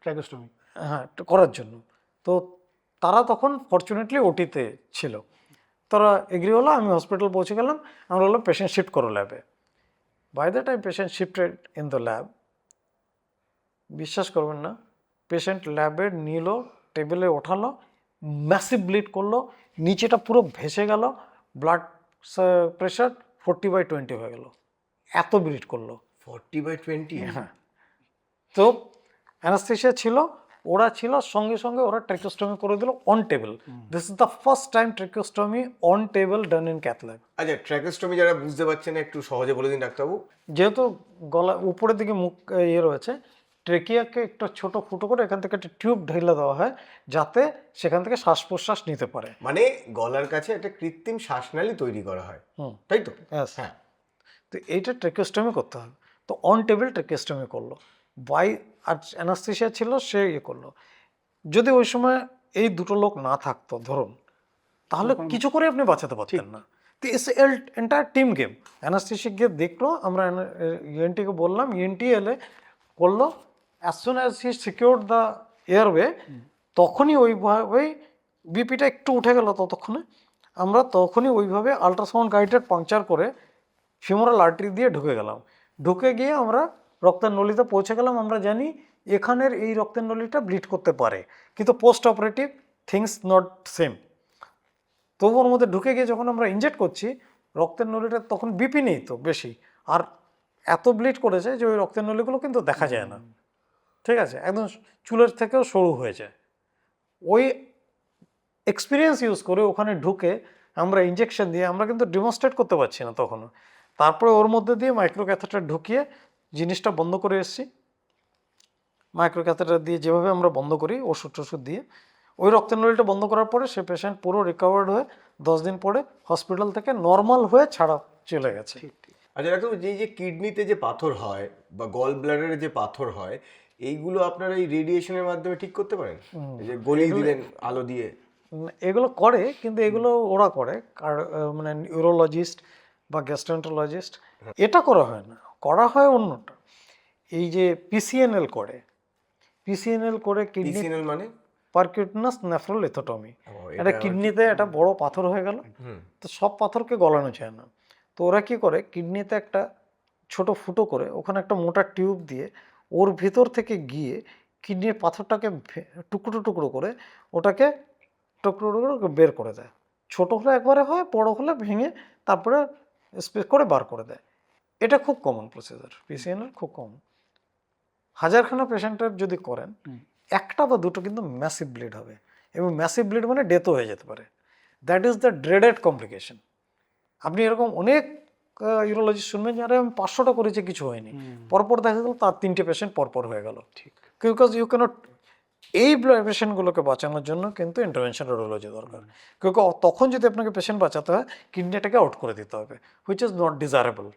ট্র্যাকোস্টমি হ্যাঁ করার জন্য। তো তারা তখন ফরচুনেটলি ওটিতে ছিল, তারা এগ্রি হলো। আমি হসপিটাল পৌঁছে গেলাম, আমরা বললাম পেশেন্ট শিফট করো ল্যাবে। By the time patient shifted in the lab, বিশ্বাস করবেন না, পেশেন্ট ল্যাবে নিল, টেবিলে ওঠালো, ম্যাসিভ ব্লিড করলো, নিচেটা পুরো ভেসে গেল, ব্লাড প্রেশার 40/20 হয়ে গেল, এত ব্লিড করলো। 40/20? হ্যাঁ। তো অ্যানাস্থেশিয়া ছিল, ওরা ছিল, সঙ্গে সঙ্গে ওরা ট্রেকিওস্টমি করে দিল on table. This is the first time tracheostomy on table done in cath lab. আচ্ছা, ট্র্যাকেস্টমি যারা বুঝতে পারছেন একটু সহজে বলে দিন ডাক্তারবাবু। যেহেতু গলা উপরের দিকে মুখ ইয়ে রয়েছে, ট্রেকিয়াকে একটু ছোট ফুটো করে এখান থেকে একটা টিউব ঢেলে দেওয়া হয় যাতে সেখান থেকে শ্বাস প্রশ্বাস নিতে পারে। মানে গলার কাছে একটা কৃত্রিম শ্বাসনালী তৈরি করা হয়, তাই তো? হ্যাঁ। তো এইটা ট্রেকিওস্টমি করতে হবে। তো অন টেবিল ট্রেকিওস্টমি করলো, বাই আর অ্যানাস্থেশিয়া ছিল, সে ইয়ে করলো। যদি ওই সময় এই দুটো লোক না থাকতো ধরুন, তাহলে কিছু করে আপনি বাঁচাতে পারতেন না। তো it's entire team game. Anaesthesia গিয়ে দেখলো, আমরা ইএনটিকে বললাম, ইএনটি এলে করলো, as soon as he secured the airway, তখনই ওইভাবেই বিপিটা একটু উঠে গেল, ততক্ষণে আমরা তখনই ওইভাবে আল্ট্রাসাউন্ড গাইডেড পাংচার করে ফিমোরাল আর্টারি দিয়ে ঢুকে গেলাম। ঢুকে গিয়ে আমরা রক্তের নলিতে পৌঁছে গেলাম। আমরা জানি এখানের এই রক্তের নলিটা ব্লিড করতে পারে, কিন্তু post operative things not same. তবু ওর মধ্যে ঢুকে গিয়ে যখন আমরা ইনজেক্ট করছি, রক্তের নলিটা তখন বিপি নেই তো বেশি, আর এত ব্লিড করেছে যে ওই রক্তের নলিগুলো কিন্তু দেখা যায় না, ঠিক আছে, একদম চুলের থেকেও সরু হয়ে যায়। ওই এক্সপিরিয়েন্স ইউজ করে ওখানে ঢুকে আমরা ইনজেকশন দিয়ে, আমরা কিন্তু ডেমনস্ট্রেট করতে পারছি না তখনও, তারপরে ওর মধ্যে দিয়ে মাইক্রো ক্যাথেটার ঢুকিয়ে জিনিসটা বন্ধ করে এসেছি। মাইক্রো ক্যাথেটার দিয়ে যেভাবে আমরা বন্ধ করি ওষুধ টষুধ দিয়ে, ওই রক্তের নলিটা বন্ধ করার পরে সে পেশেন্ট পুরো রিকভার্ড হয়ে 10 দিন পরে হসপিটাল থেকে নর্মাল হয়ে ছাড়া চলে গেছে। আচ্ছা ডাক্তার, যে কিডনিতে যে পাথর হয় বা গল ব্লাডারে যে পাথর হয়, এইগুলো আপনারা এই রেডিয়েশনের মাধ্যমে ঠিক করতে পারেন? এই যে গলিয়ে দিলেন আলো দিয়ে। এগুলো করে, কিন্তু এগুলো ওরা করে মানে নিউরোলজিস্ট বা গ্যাস্ট্রোএন্টারোলজিস্ট, এটা করা হয় না, করা হয় অন্যটা। এই যে পিসিএনএল করে, পিসিএনএল করে কিডনি পিসিএনএল মানে পারকিউটেনাস নেফ্রোলিথোটমি। এটা এটা কিডনিতে একটা বড় পাথর হয়ে গেল, তো সব পাথরকে গলানো যায় না। তো ওরা কি করে, কিডনিতে একটা ছোট ফুটো করে ওখানে একটা মোটা টিউব দিয়ে ওর ভিতর থেকে গিয়ে কিডনির পাথরটাকে টুকরো টুকরো করে ওটাকে টুকরো টুকরো বের করে দেয়। ছোট হলে একবারে হয়, বড় হলে ভেঙে তারপরে স্পেস করে বার করে দেয়। এটা খুব কমন প্রসিজার, পিসিএনএল খুব কমন। হাজারখানা পেশেন্টের যদি করেন একটা বা দুটো কিন্তু ম্যাসিভ ব্লিড হবে, এবং ম্যাসিভ ব্লিড মানে ডেথও হয়ে যেতে পারে। That is the dreaded complication. আপনি এরকম অনেক ইউরোলজিস্ট শুনবেন যারা আমি 500টা করেছে কিছু হয়নি, পরপর দেখা গেল তার 3টে পেশেন্ট পরপর হয়ে গেল। ঠিক। বিকজ ইউ ক্যানট, এই পেশেন্টগুলোকে বাঁচানোর জন্য কিন্তু ইন্টারভেনশন রেডিওলজি দরকার। কিন্তু তখন যদি আপনাকে পেশেন্ট বাঁচাতে হয়, কিডনিটাকে আউট করে দিতে হবে, হুইচ ইজ নট ডিজায়ারেবল।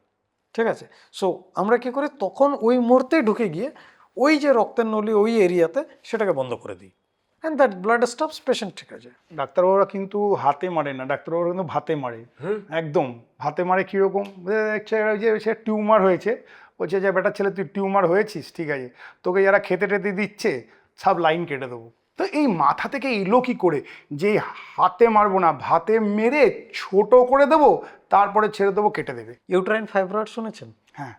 ঠিক আছে, সো আমরা কি করি তখন ওই মুহূর্তেই ঢুকে গিয়ে ওই যে রক্তের নলি ওই এরিয়াতে সেটাকে বন্ধ করে দিই, and that blood stops, patient ঠিক আছে। ডাক্তারবাবুরা কিন্তু হাতে মারে না, ডাক্তারবাবুরা কিন্তু ভাতে মারে। একদম ভাতে মারে। কীরকম? যে সে টিউমার হয়েছে, বলছে যে বেটার ছেলে তুই টিউমার হয়েছিস, ঠিক আছে, তোকে যারা খেতে টেতে দিচ্ছে সব লাইন কেটে দেবো। তো এই মাথা থেকে এলো কি করে যে হাতে মারবো না, ভাতে মেরে ছোট করে দেবো, তারপরে ছেড়ে দেবো, কেটে দেবে? ইউট্রাইন ফাইব্রয়েড শুনেছেন? হ্যাঁ।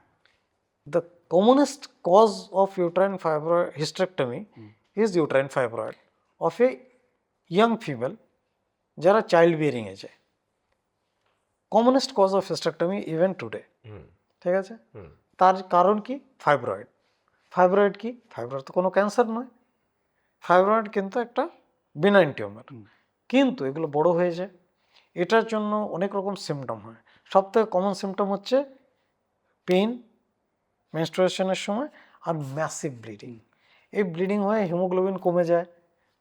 The commonest cause of uterine fibroid hysterectomy is uterine fibroid of a young female যারা চাইল্ড বিয়ারিং এজে। Commonest cause of hysterectomy even today. ঠিক আছে, তার কারণ কি? ফাইব্রয়েড। ফাইব্রয়েড কি? ফাইব্রয়েড তো কোনো ক্যান্সার নয়, ফাইব্রয়েড কিন্তু একটা বিনাইন টিউমার, কিন্তু এগুলো বড় হয়ে যায়। এটার জন্য অনেক রকম সিমটম হয়। সবথেকে কমন সিমটম হচ্ছে পেইন মেনস্ট্রুয়েশনের সময় আর ম্যাসিভ ব্লিডিং। এই ব্লিডিং হয়ে হিমোগ্লোবিন কমে যায়,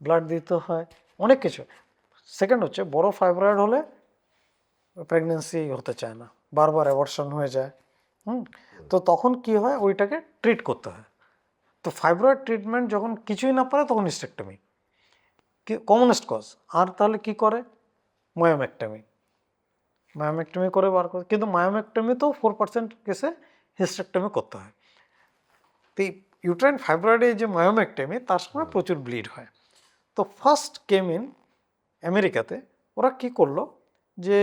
ব্লাড দিতে হয়, অনেক কিছু। সেকেন্ড হচ্ছে বড় ফাইব্রয়েড হলে প্রেগনেন্সি হতে চায় না, বারবার অ্যাবর্শন হয়ে যায়। তো তখন কি হয়, ওইটাকে ট্রিট করতে হয়। তো ফাইব্রয়েড ট্রিটমেন্ট যখন কিছুই না পারে তখন হিস্টেরেক্টমি কমনেস্ট কজ। আর তাহলে কি করে? মায়োমেক্টমি। মায়োমেক্টমি করে বার করে, কিন্তু মায়োমেক্টমি তো 4% কেসে হিস্টেরেক্টমি করতে হয়। তো ইউট্রাইন ফাইব্রয়েডে যে মায়োমেক্টমি, তার সময় প্রচুর ব্লিড হয়। তো ফার্স্ট কেম ইন আমেরিকাতে, ওরা কি করলো যে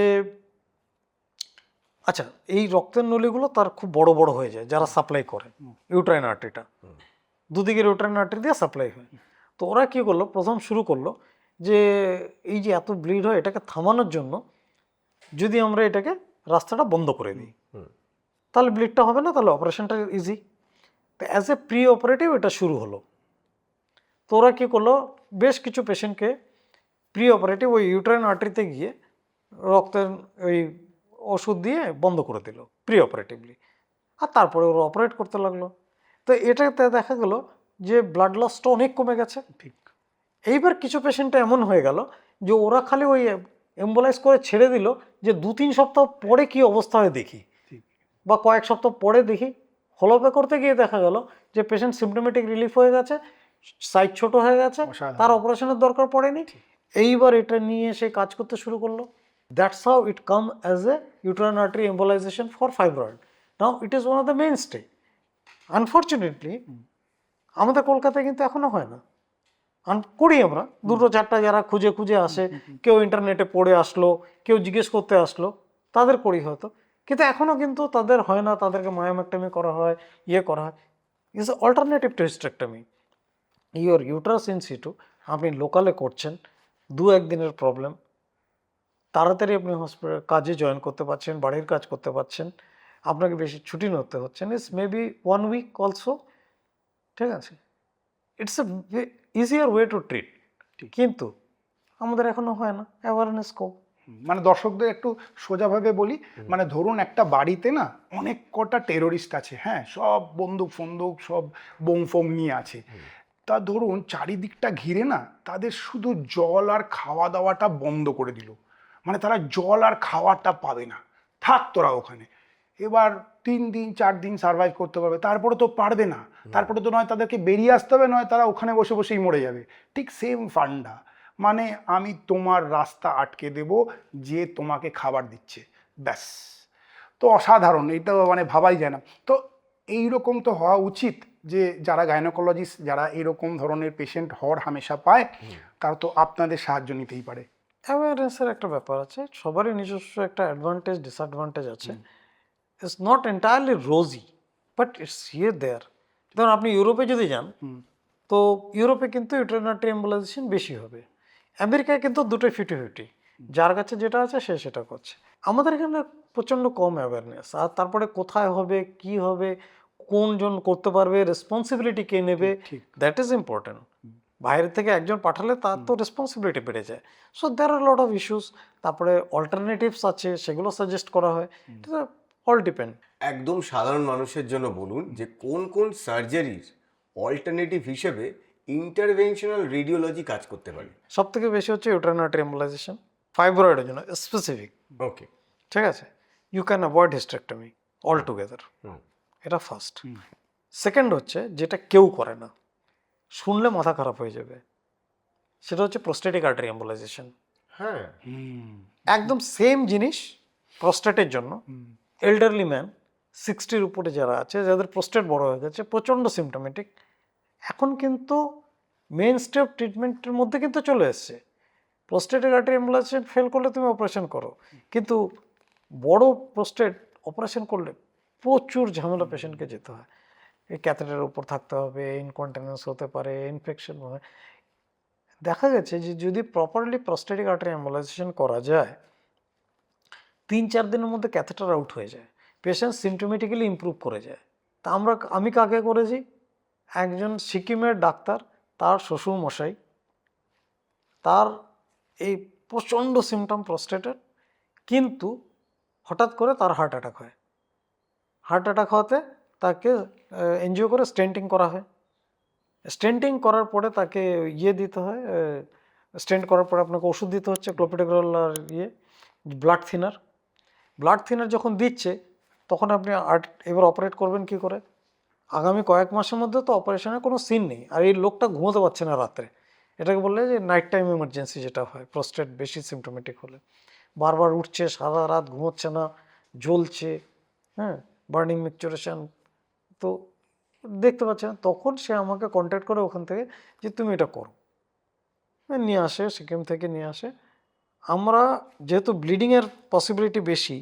আচ্ছা এই রক্তের নলিগুলো তার খুব বড় বড় হয়ে যায় যারা সাপ্লাই করে ইউট্রাইন আর্টারিটা, দুদিকের ইউট্রাইন আর্টারি দিয়ে সাপ্লাই হয়। তো ওরা কি করলো, প্রথম শুরু করলো যে এই যে এত ব্লিড হয় এটাকে থামানোর জন্য যদি আমরা এটাকে রাস্তাটা বন্ধ করে দিই তাহলে ব্লিডটা হবে না, তাহলে অপারেশনটা ইজি। তো অ্যাজ এ প্রি অপারেটিভ এটা শুরু হলো। তো ওরা কী করলো, বেশ কিছু পেশেন্টকে প্রি অপারেটিভ ওই ইউট্রাইন আর্টারিতে গিয়ে রক্তের ওই ওষুধ দিয়ে বন্ধ করে দিল প্রি অপারেটিভলি, আর তারপরে ওরা অপারেট করতে লাগলো। তো এটাতে দেখা গেল যে ব্লাড লসটা অনেক কমে গেছে। ঠিক। এইবার কিছু পেশেন্ট এমন হয়ে গেল যে ওরা খালি ওই এম্বোলাইজ করে ছেড়ে দিল, যে 2-3 সপ্তাহ পরে কি অবস্থা হয় দেখি, বা কয়েক সপ্তাহ পরে দেখি। ফলোআপে করতে গিয়ে দেখা গেল যে পেশেন্ট সিমটোমেটিক রিলিফ হয়ে গেছে, সাইজ ছোট হয়ে গেছে, তার অপারেশনের দরকার পড়েনি। এইবার এটা নিয়ে সে কাজ করতে শুরু করলো। That's how it come as a uterine artery embolization for fibroid. Now it is one of the mainstay. Unfortunately আমাদের কলকাতায় কিন্তু এখনো হয় না। করি আমরা 2-4টা যারা খুঁজে খুঁজে আসে, কেউ ইন্টারনেটে পড়ে আসলো, কেউ জিজ্ঞেস করতে আসলো, তাদের করি হয়তো, কিন্তু এখনও কিন্তু তাদের হয় না। তাদেরকে মায়োমেক্টমি করা হয়, করা হয়। Is alternative to hysterectomy. Your uterus in situ আপনি লোকালে করছেন, 2-1 দিনের প্রবলেম, তাড়াতাড়ি আপনি হসপিটাল কাজে জয়েন করতে পারছেন, বাড়ির কাজ করতে পারছেন, আপনাকে বেশি ছুটি নিতে হচ্ছে না, ইস মেবি 1 উইক অলসো। ঠিক আছে, it's a easier way to treat. কিন্তু আমাদের এখনো হয় না অ্যাওয়ারনেস কম। মানে দর্শকদের একটু সোজাভাবে বলি, মানে ধরুন একটা বাড়িতে না অনেক কটা টেরোরিস্ট আছে, হ্যাঁ, সব বন্দুক ফন্দুক সব বোম ফোম নিয়ে আছে। তা ধরুন চারিদিকটা ঘিরে না তাদের শুধু জল আর খাওয়া দাওয়াটা বন্ধ করে দিল, মানে তারা জল আর খাওয়াটা পাবে না, থাক তোরা ওখানে। এবার 3 দিন 4 দিন সার্ভাইভ করতে পারবে, তারপরে তো পারবে না। তারপরে তো নয় তাদেরকে বেরিয়ে আসতে হবে, নয় তারা ওখানে বসে বসেই মরে যাবে। ঠিক সেম ফান্ডা, মানে আমি তোমার রাস্তা আটকে দেব যে তোমাকে খাবার দিচ্ছে, ব্যাস। তো অসাধারণ, এটা মানে ভাবাই যায় না। তো এইরকম তো হওয়া উচিত যে যারা গাইনোকোলজিস্ট, যারা এরকম ধরনের পেশেন্ট হওয়ার হামেশা পায়, তারা তো আপনাদের সাহায্য নিতেই পারে। অ্যাওয়ারনেসের একটা ব্যাপার আছে, সবারই নিজস্ব একটা অ্যাডভান্টেজ ডিসঅ্যাডভান্টেজ আছে। It's not entirely rosy, but it's here there. ধরুন আপনি ইউরোপে যদি যান, তো ইউরোপে কিন্তু ইউট্রাইন আর্টারি এম্বোলাইজেশন বেশি হবে। আমেরিকায় কিন্তু দুটোই 50-50, যার কাছে যেটা আছে সে সেটা করছে। আমাদের এখানে প্রচণ্ড কম অ্যাওয়ারনেস। আর তারপরে কোথায় হবে, কি হবে, কোনজন করতে পারবে, রেসপন্সিবিলিটি কে নেবে, দ্যাট ইজ ইম্পর্টেন্ট। বাইরে থেকে একজন পাঠালে তার তো রেসপন্সিবিলিটি বেড়ে যায়। So there are lot of issues. তারপরে অল্টারনেটিভস আছে, সেগুলো সাজেস্ট করা হয়। All depend. একদম সাধারণ মানুষের জন্য বলুন যে কোন কোন সার্জারির অল্টারনেটিভ হিসেবে ইন্টারভেনশনাল রেডিওলজি কাজ করতে পারে। সব থেকে বেশি হচ্ছে ইউটেরাইন আর্টারি এম্বোলাইজেশন, ফাইব্রয়েডের জন্য স্পেসিফিক। ওকে। ঠিক আছে, you can avoid hysterectomy altogether, এটা ফার্স্ট। সেকেন্ড হচ্ছে যেটা কেউ করে না, শুনলে মাথা খারাপ হয়ে যাবে, সেটা হচ্ছে প্রোস্টেটিক আর্টারি এম্বোলাইজেশন। হ্যাঁ, একদম সেম জিনিস প্রোস্টেটের জন্য। এল্ডারলি ম্যান 60-র উপরে যারা আছে, যাদের প্রোস্টেট বড় হয়ে গেছে, প্রচণ্ড সিমটোমেটিক, এখন কিন্তু মেইন স্টেপ ট্রিটমেন্টের মধ্যে কিন্তু চলে এসছে। প্রোস্টেটিক আর্টারি এম্বোলাইজেশন ফেল করলে তুমি অপারেশন করো, কিন্তু বড় প্রোস্টেট অপারেশন করলে প্রচুর ঝামেলা পেশেন্টকে যেতে হয়। এই ক্যাথেটারের উপর থাকতে হবে, ইনকন্টিনেন্স হতে পারে, ইনফেকশন হয়। দেখা গেছে যে যদি প্রপারলি প্রোস্টেটিক আর্টারি এম্বোলাইজেশন করা যায়, 3-4 দিনের মধ্যে ক্যাথেটার আউট হয়ে যায়, পেশেন্ট সিমটোমেটিক্যালি ইমপ্রুভ করে যায়। তা আমি কাকে করেছি, একজন সিকিমের ডাক্তার, তার শ্বশুর মশাই, তার এই প্রচণ্ড সিমটম প্রোস্টেটের, কিন্তু হঠাৎ করে তার হার্ট অ্যাটাক হয়। হার্ট অ্যাটাক হওয়াতে তাকে এনজিও করে স্টেন্টিং করা হয়। স্টেন্টিং করার পরে তাকে দিতে হয়, স্টেন্ট করার পরে আপনাকে ওষুধ দিতে হচ্ছে, ক্লোপিডোগ্রাল আর ব্লাড থিনার। ব্লাড থিনার যখন দিচ্ছে তখন আপনি এবার অপারেট করবেন কি করে? আগামী কয়েক মাসের মধ্যে তো অপারেশনের কোনো সিন নেই, আর এই লোকটা ঘুমোতে পারছে না রাত্রে। এটাকে বললে যে নাইট টাইম এমার্জেন্সি যেটা হয় প্রোস্টেট বেশি সিমটোমেটিক হলে, বারবার উঠছে, সারা রাত ঘুমোচ্ছে না, জ্বলছে, হ্যাঁ, বার্নিং মিকচারেশন, তো দেখতে পাচ্ছেন। তখন সে আমাকে কন্ট্যাক্ট করে ওখান থেকে যে তুমি এটা করো, নিয়ে আসে, সিকিম থেকে নিয়ে আসে। আমরা যেহেতু ব্লিডিংয়ের পসিবিলিটি বেশি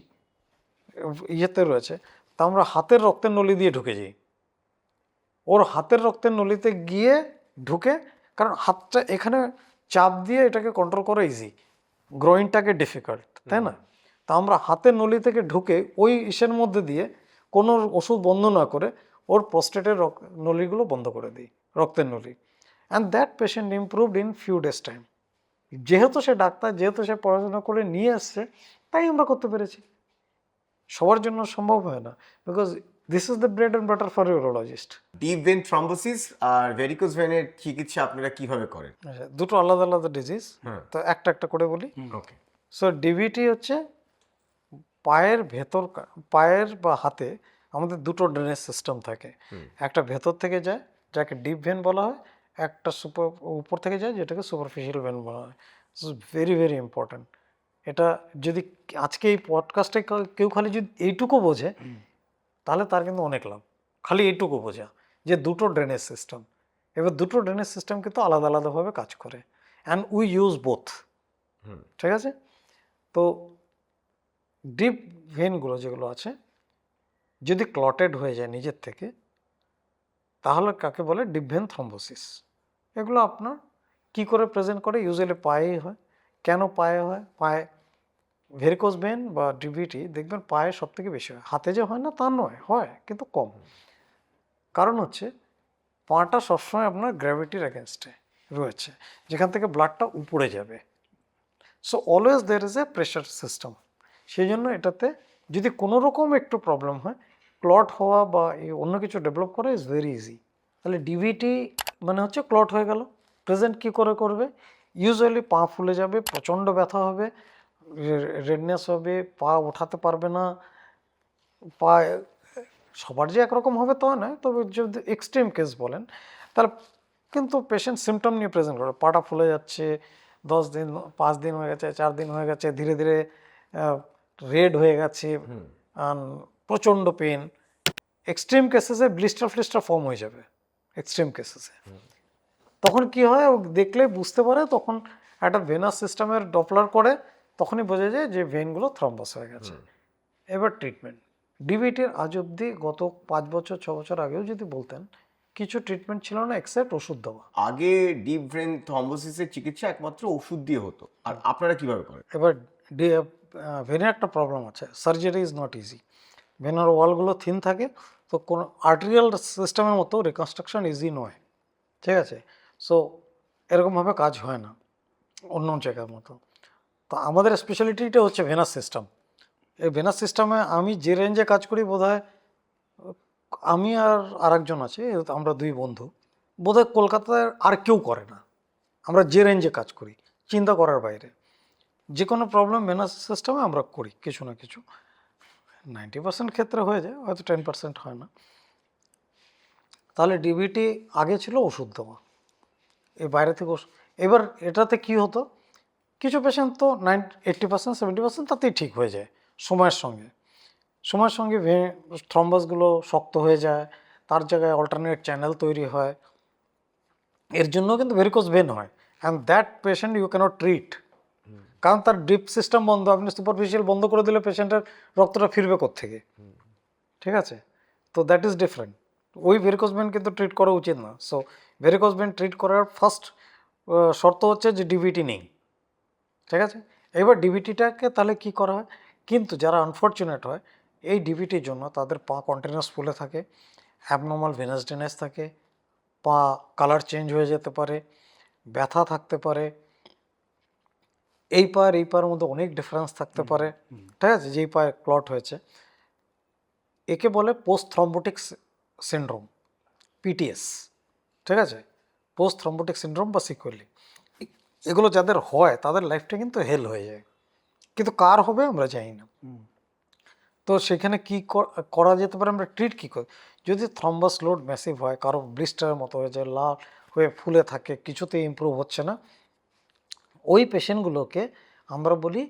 ইয়েতে রয়েছে, তা আমরা হাতের রক্তের নলি দিয়ে ঢুকে যাই। ওর হাতের রক্তের নলিতে গিয়ে ঢুকে, কারণ হাতটা এখানে চাপ দিয়ে এটাকে কন্ট্রোল করা ইজি, গ্রোইনটাকে ডিফিকাল্ট, তাই না? তা আমরা হাতের নলি থেকে ঢুকে ওই ইসের মধ্যে দিয়ে কোনো ওষুধ বন্ধ না করে ওর প্রোস্টেটের নলিগুলো বন্ধ করে দিই, রক্তের নলি। And that patient improved in few days time. যেহেতু সে ডাক্তার, যেহেতু সে পড়াশোনা করে নিয়ে আসছে, তাই আমরা করতে পেরেছি। সবার জন্য সম্ভব হয় না, because this is the bread and butter for urologist. Deep vein thrombosis আর ভেরিকোজ ভেনের চিকিৎসা আপনারা কিভাবে করেন? দুটো আলাদা আলাদা ডিজিজ, তো একটা একটা করে বলি। ওকে। সো ডিভিটি হচ্ছে পায়ের ভেতর, পায়ের বা হাতে আমাদের দুটো ড্রেনেজ সিস্টেম থাকে। একটা ভেতর থেকে যায় যাকে ডিপ ভেন বলা হয়, একটা উপর থেকে যায় যেটাকে সুপারফিশিয়াল ভেন বলা হয়। Very very important. এটা যদি আজকে এই পডকাস্টে কেউ খালি যদি এইটুকু বোঝে, তাহলে তার কিন্তু অনেক লাভ। খালি এইটুকু বোঝা যে দুটো ড্রেনেজ সিস্টেম, এবার দুটো ড্রেনেজ সিস্টেম কিন্তু আলাদা আলাদাভাবে কাজ করে, অ্যান্ড উই ইউজ বোথ। ঠিক আছে, তো ডিপ ভেনগুলো যেগুলো আছে যদি ক্লটেড হয়ে যায় নিজের থেকে, তাহলে কাকে বলে ডিপ ভেন থ্রম্বোসিস। এগুলো আপনার কি করে প্রেজেন্ট করে? ইউজুয়ালি পায়েই হয়। কেন পায়ে হয়? পায়ে ভেরিকোজ ভেন বা ডিভিটি দেখবেন পায়ে সব থেকে বেশি হয়, হাতে যে হয় না তা নয়, হয় কিন্তু কম। কারণ হচ্ছে পাটা সবসময় আপনার গ্র্যাভিটির এগেনস্টে রয়েছে, যেখান থেকে ব্লাডটা উপরে যাবে। So always there is A pressure system. সেই জন্য এটাতে যদি কোনো রকম একটু প্রবলেম হয়, ক্লট হওয়া বা অন্য কিছু ডেভেলপ করা ইজ ভেরি ইজি। তাহলে ডিভিটি মানে হচ্ছে ক্লট হয়ে গেল। প্রেজেন্ট কি করে করবে? ইউজুয়ালি পা ফুলে যাবে, প্রচণ্ড ব্যথা হবে, রেডনেস হবে, পা ওঠাতে পারবে না। পা সবার যে একরকম হবে তা নয়, তবে যদি এক্সট্রিম কেস বলেন তাহলে কিন্তু পেশেন্ট সিমটম নিয়ে প্রেজেন্ট করে। পাটা ফুলে যাচ্ছে, 10 দিন 5 দিন হয়ে গেছে, 4 দিন হয়ে গেছে, ধীরে ধীরে রেড হয়ে গেছে, প্রচণ্ড পেন। এক্সট্রিম কেসেসে ব্লিস্টার ফর্ম হয়ে যাবে এক্সট্রিম কেসেসে। তখন কি হয়, ও দেখলে বুঝতে পারে, তখন একটা ভেনাস সিস্টেমের ডপলার করে, তখনই বোঝা যায় যে ভেনগুলো থ্রম্বাস হয়ে গেছে। এবার ট্রিটমেন্ট, ডিভিটির আজ অব্দি গত 5 বছর 6 বছর আগেও যদি বলতেন, কিছু ট্রিটমেন্ট ছিল না এক্সেপ্ট ওষুধ দেওয়া। আগে ডিপ ভেন থ্রম্বোসিসের চিকিৎসা একমাত্র ওষুধ দিয়ে হতো, আর আপনারা কিভাবে করেন? এবার ভেনের একটা প্রবলেম আছে, সার্জারি ইজ নট ইজি। ভেনার ওয়ালগুলো থিন থাকে, তো কোনো আর্টেরিয়াল সিস্টেমের মতো রিকনস্ট্রাকশন ইজি নয়, ঠিক আছে? সো এরকমভাবে কাজ হয় না অন্য জায়গার মতো। তো আমাদের স্পেশালিটিটা হচ্ছে ভেনাস সিস্টেম। এই ভেনাস সিস্টেমে আমি যে রেঞ্জে কাজ করি বোধহয় আমি আর আরেকজন আছে, আমরা দুই বন্ধু, বোধহয় কলকাতায় আর কেউ করে না। আমরা যে রেঞ্জে কাজ করি চিন্তা করার বাইরে। যে কোনো প্রবলেম ভেনাস সিস্টেমে আমরা করি কিছু না কিছু। 90% ক্ষেত্রে হয়ে যায়, হয়তো 10% হয় না। তাহলে ডিবিটি আগে ছিল ওষুধ দেওয়া, এই বাইরে থেকে ওষুধ। এবার এটাতে কি হতো, কিছু পেশেন্ট তো 80% 70% তাতেই ঠিক হয়ে যায় সময়ের সঙ্গে। সময়ের সঙ্গে থ্রম্বাসগুলো শক্ত হয়ে যায়, তার জায়গায় অল্টারনেট চ্যানেল তৈরি হয়, এর জন্য কিন্তু ভেরিকোজ ভেন হয়। And that patient you cannot treat, কারণ তার ড্রিপ সিস্টেম বন্ধ। আপনি সুপারফিশিয়াল বন্ধ করে দিলে পেশেন্টের রক্তটা ফিরবে কোত্থেকে, ঠিক আছে? তো দ্যাট ইজ ডিফারেন্ট। ওই ভেরিকোজ ভেন কিন্তু ট্রিট করা উচিত না। সো ভেরিকোজ ভেন ট্রিট করার ফার্স্ট শর্ত হচ্ছে যে ডিবিটি নেই, ঠিক আছে? এবার ডিবিটিটাকে তাহলে কি করা হয়, কিন্তু যারা আনফর্চুনেট হয় এই ডিবিটির জন্য তাদের পা কন্টিনিউয়াস ফুলে থাকে, অ্যাবনর্মাল ভেনাস ড্রেনেজ থাকে, পা কালার চেঞ্জ হয়ে যেতে পারে, ব্যথা থাকতে পারে, এই পায়ের মধ্যে অনেক ডিফারেন্স থাকতে পারে, ঠিক আছে? যেই পায়ে ক্লট হয়েছে, একে বলে পোস্ট থ্রম্বোটিক সিনড্রোম, পিটিএস, ঠিক আছে? পোস্ট থ্রম্বোটিক সিনড্রোম বা সিকুয়েলি। এগুলো যাদের হয় তাদের লাইফটা কিন্তু হেল হয়ে যায়, কিন্তু কার হবে আমরা জানি না। তো সেখানে কি করা যেতে পারে, আমরা ট্রিট কী করি? যদি থ্রম্বাস লোড ম্যাসিভ হয়, কারো ব্লিস্টারের মতো হয়ে যায়, লাল হয়ে ফুলে থাকে, কিছুতেই ইমপ্রুভ হচ্ছে না, ওই পেশেন্টগুলোকে আমরা বলি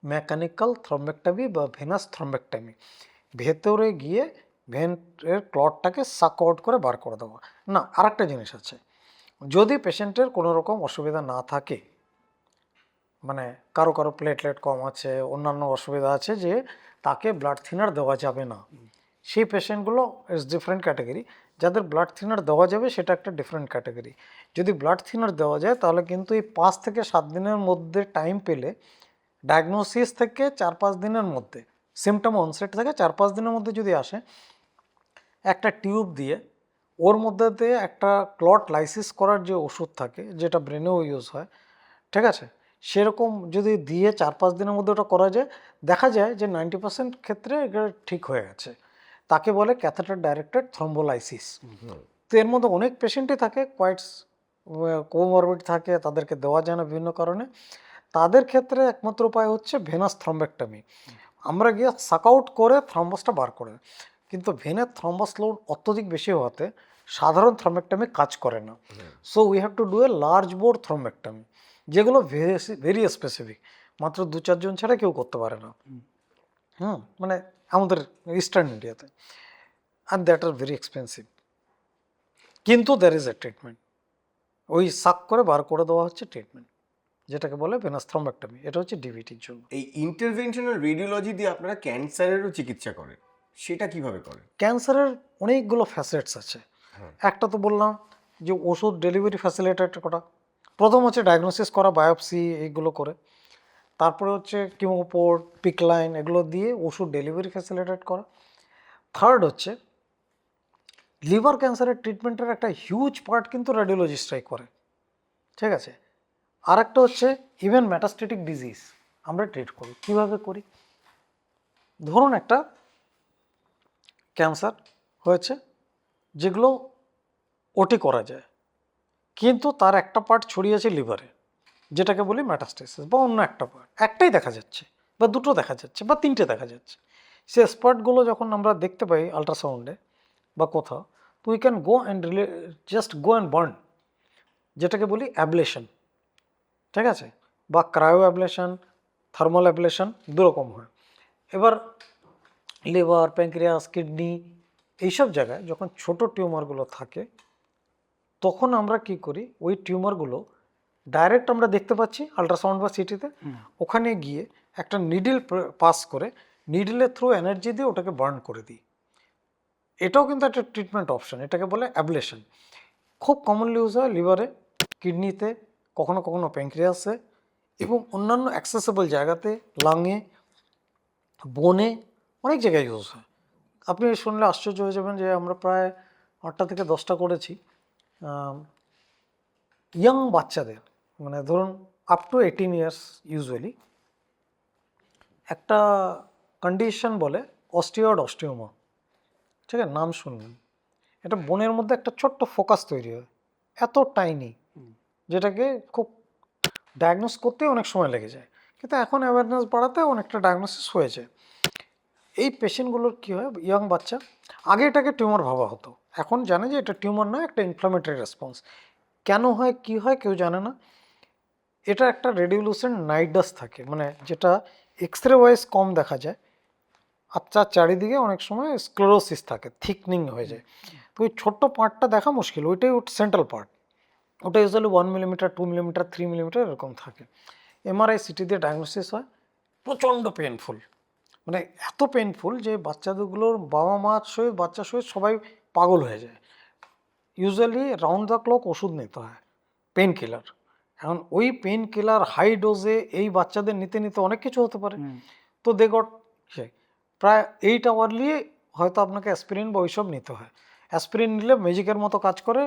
মেকানিক্যাল থ্রম্বেক্টমি বা ভেনাস থ্রম্বেক্টমি। ভেতরে গিয়ে ভেনের ক্লটটাকে সাক আউট করে বার করে দেওয়া। না, আরেকটা জিনিস আছে, যদি পেশেন্টের কোনো রকম অসুবিধা না থাকে, মানে কারো প্লেটলেট কম আছে, অন্যান্য অসুবিধা আছে, যে তাকে ব্লাড থিনার দেওয়া যাবে না, সেই পেশেন্টগুলো ইজ ডিফারেন্ট ক্যাটাগরি। যাদের ব্লাড থিনার দেওয়া যাবে সেটা একটা ডিফারেন্ট ক্যাটাগরি। যদি ব্লাড থিনার দেওয়া যায় তাহলে কিন্তু এই 5 থেকে 7 দিনের মধ্যে টাইম পেলে, ডায়াগনোসিস থেকে 4-5 দিনের মধ্যে, সিমটম অনসেট থেকে 4-5 দিনের মধ্যে যদি আসে, একটা টিউব দিয়ে ওর মধ্যে দিয়ে একটা ক্লট লাইসিস করার যে ওষুধ থাকে, যেটা ব্রেনেও ইউজ হয়, ঠিক আছে? সেরকম যদি দিয়ে 4-5 দিনের মধ্যে ওটা করা যায়, দেখা যায় যে 90% ক্ষেত্রে এটা ঠিক হয়ে গেছে। তাকে বলে ক্যাথেটার ডাইরেক্টেড থ্রম্বোলাইসিস। তো এর মধ্যে অনেক পেশেন্টই থাকে, কোয়াইট কোমরবিড থাকে, তাদেরকে দেওয়া যায় না বিভিন্ন কারণে। তাদের ক্ষেত্রে একমাত্র উপায় হচ্ছে ভেনাস থ্রম্বেক্টমি। আমরা গিয়ে সাক আউট করে থ্রম্বাসটা বার করে, কিন্তু ভেনের থ্রম্বাস লোড অত্যধিক বেশি হওয়াতে সাধারণ থ্রম্বেক্টমি কাজ করে না। So we have to do a large bore thrombectomy, যেগুলো ভেরি স্পেসিফিক, মাত্র 2-4 জন ছাড়া কেউ করতে পারে না, মানে আমাদের ইস্টার্ন ইন্ডিয়াতে। And that are very expensive, কিন্তু দ্যার ইজ এ ট্রিটমেন্ট। ওই সাক করে বার করে দেওয়া হচ্ছে ট্রিটমেন্ট, যেটাকে বলে ভেনাস থ্রম্বেক্টমি। এটা হচ্ছে ডিভিটির জন্য। এই ইন্টারভেনশনাল রেডিওলজি দিয়ে আপনারা ক্যান্সারেরও চিকিৎসা করেন, সেটা কিভাবে করেন? ক্যান্সারের অনেকগুলো ফ্যাসেটস আছে। একটা তো বললাম যে ওষুধ ডেলিভারি ফ্যাসিলিটেট করা, প্রথম হচ্ছে ডায়াগনোসিস করা, বায়োপসি এইগুলো করে, তারপরে হচ্ছে কিমোপোর্ট, পিকলাইন, এগুলো দিয়ে ওষুধ ডেলিভারি ফ্যাসিলিটেট করা। থার্ড হচ্ছে লিভার ক্যান্সারের ট্রিটমেন্টের একটা হিউজ পার্ট কিন্তু রেডিওলজিস্টরাই করে, ঠিক আছে? আর একটা হচ্ছে ইভেন মেটাস্টেটিক ডিজিজ আমরা ট্রিট করি। কীভাবে করি? ধরুন একটা ক্যান্সার হয়েছে, যেগুলো ওটি করা যায়, কিন্তু তার একটা পার্ট ছড়িয়েছে লিভারে, যেটাকে বলি মেটাস্টেসিস, বা অন্য একটা পার্ট, একটাই দেখা যাচ্ছে বা দুটো দেখা যাচ্ছে বা তিনটে দেখা যাচ্ছে। সে স্পটগুলো যখন আমরা দেখতে পাই আল্ট্রাসাউন্ডে বা কোথাও, তো we can go and just go and burn, যেটাকে বলি অ্যাবলেশন, ঠিক আছে? বা ক্রায়ো অ্যাবলেশন, থার্মাল অ্যাবলেশন, দুরকম হয়। এবার লিভার, প্যানক্রিয়াস, কিডনি, এইসব জায়গায় যখন ছোট টিউমারগুলো থাকে, তখন আমরা কি করি, ওই টিউমারগুলো ডাইরেক্ট আমরা দেখতে পাচ্ছি আল্ট্রাসাউন্ড বা সিটিতে, ওখানে গিয়ে একটা নিডল পাস করে, নিডলের থ্রু এনার্জি দিয়ে ওটাকে বার্ন করে দিই। এটাও কিন্তু একটা ট্রিটমেন্ট অপশন, এটাকে বলে অ্যাবলেশন। খুব কমনলি ইউজ হয় লিভারে, কিডনিতে, কখনো কখনো প্যানক্রিয়াসে, এবং অন্যান্য অ্যাক্সেসেবল জায়গাতে, লাঙে, বোনে, অনেক জায়গায় ইউজ হয়। আপনি শুনলে আশ্চর্য হয়ে যাবেন যে আমরা প্রায় 8টা থেকে 10টা করেছি ইয়াং বাচ্চাদের, মানে ধরুন আপ টু 18 ইয়ার্স ইউজুয়ালি, একটা কন্ডিশন বলে অস্টিওয়েড অস্টিওমা, ঠিক আছে, নাম শুনবেন। এটা বোনের মধ্যে একটা ছোট্ট ফোকাস তৈরি হয়, এত টাইনি, যেটাকে খুব ডায়াগনোস করতে অনেক সময় লেগে যায়, কিন্তু এখন অ্যাওয়ারনেস বাড়াতে অনেকটা ডায়াগনোসিস হয়েছে। এই পেশেন্টগুলোর কী হয়, ইয়াং বাচ্চা, আগে এটাকে টিউমার ভাবা হতো, এখন জানে যে এটা টিউমার নয়, একটা ইনফ্লামেটরি রেসপন্স। কেন হয় কী হয় কেউ জানে না। এটা একটা রেডিওলুসেন্ট নাইডাস থাকে, মানে যেটা এক্সরে ওয়াইজ কম দেখা যায়, আচ্ছা চারিদিকে অনেক সময় স্ক্লেরোসিস থাকে, থিকনিং হয়ে যায়। তো ওই ছোট্ট পার্টটা দেখা মুশকিল, ওইটাই সেন্ট্রাল পার্ট, ওটা ইউজুয়ালি 1 মিলিমিটার 2 মিলিমিটার 3 মিলিমিটার এরকম থাকে। এমআরআই সিটি দিয়ে ডায়াগনোসিস হয়, প্রচণ্ড পেনফুল, মানে এত পেনফুল যে বাচ্চাগুলোর বাবা মা সহিত বাচ্চা সহিত সবাই পাগল হয়ে যায়। ইউজুয়ালি রাউন্ড দ্য ক্লক ওষুধ নিতে হয়, পেন কিলার। এখন ওই পেন কিলার হাই ডোজে এই বাচ্চাদের নিতে নিতে অনেক কিছু হতে পারে। তো দে গট প্রায় 8 আওয়ারলি হয়তো আপনাকে অ্যাসপিরিন বা ওইসব নিতে হয়। অ্যাসপিরিন নিলে ম্যাজিকের মতো কাজ করে,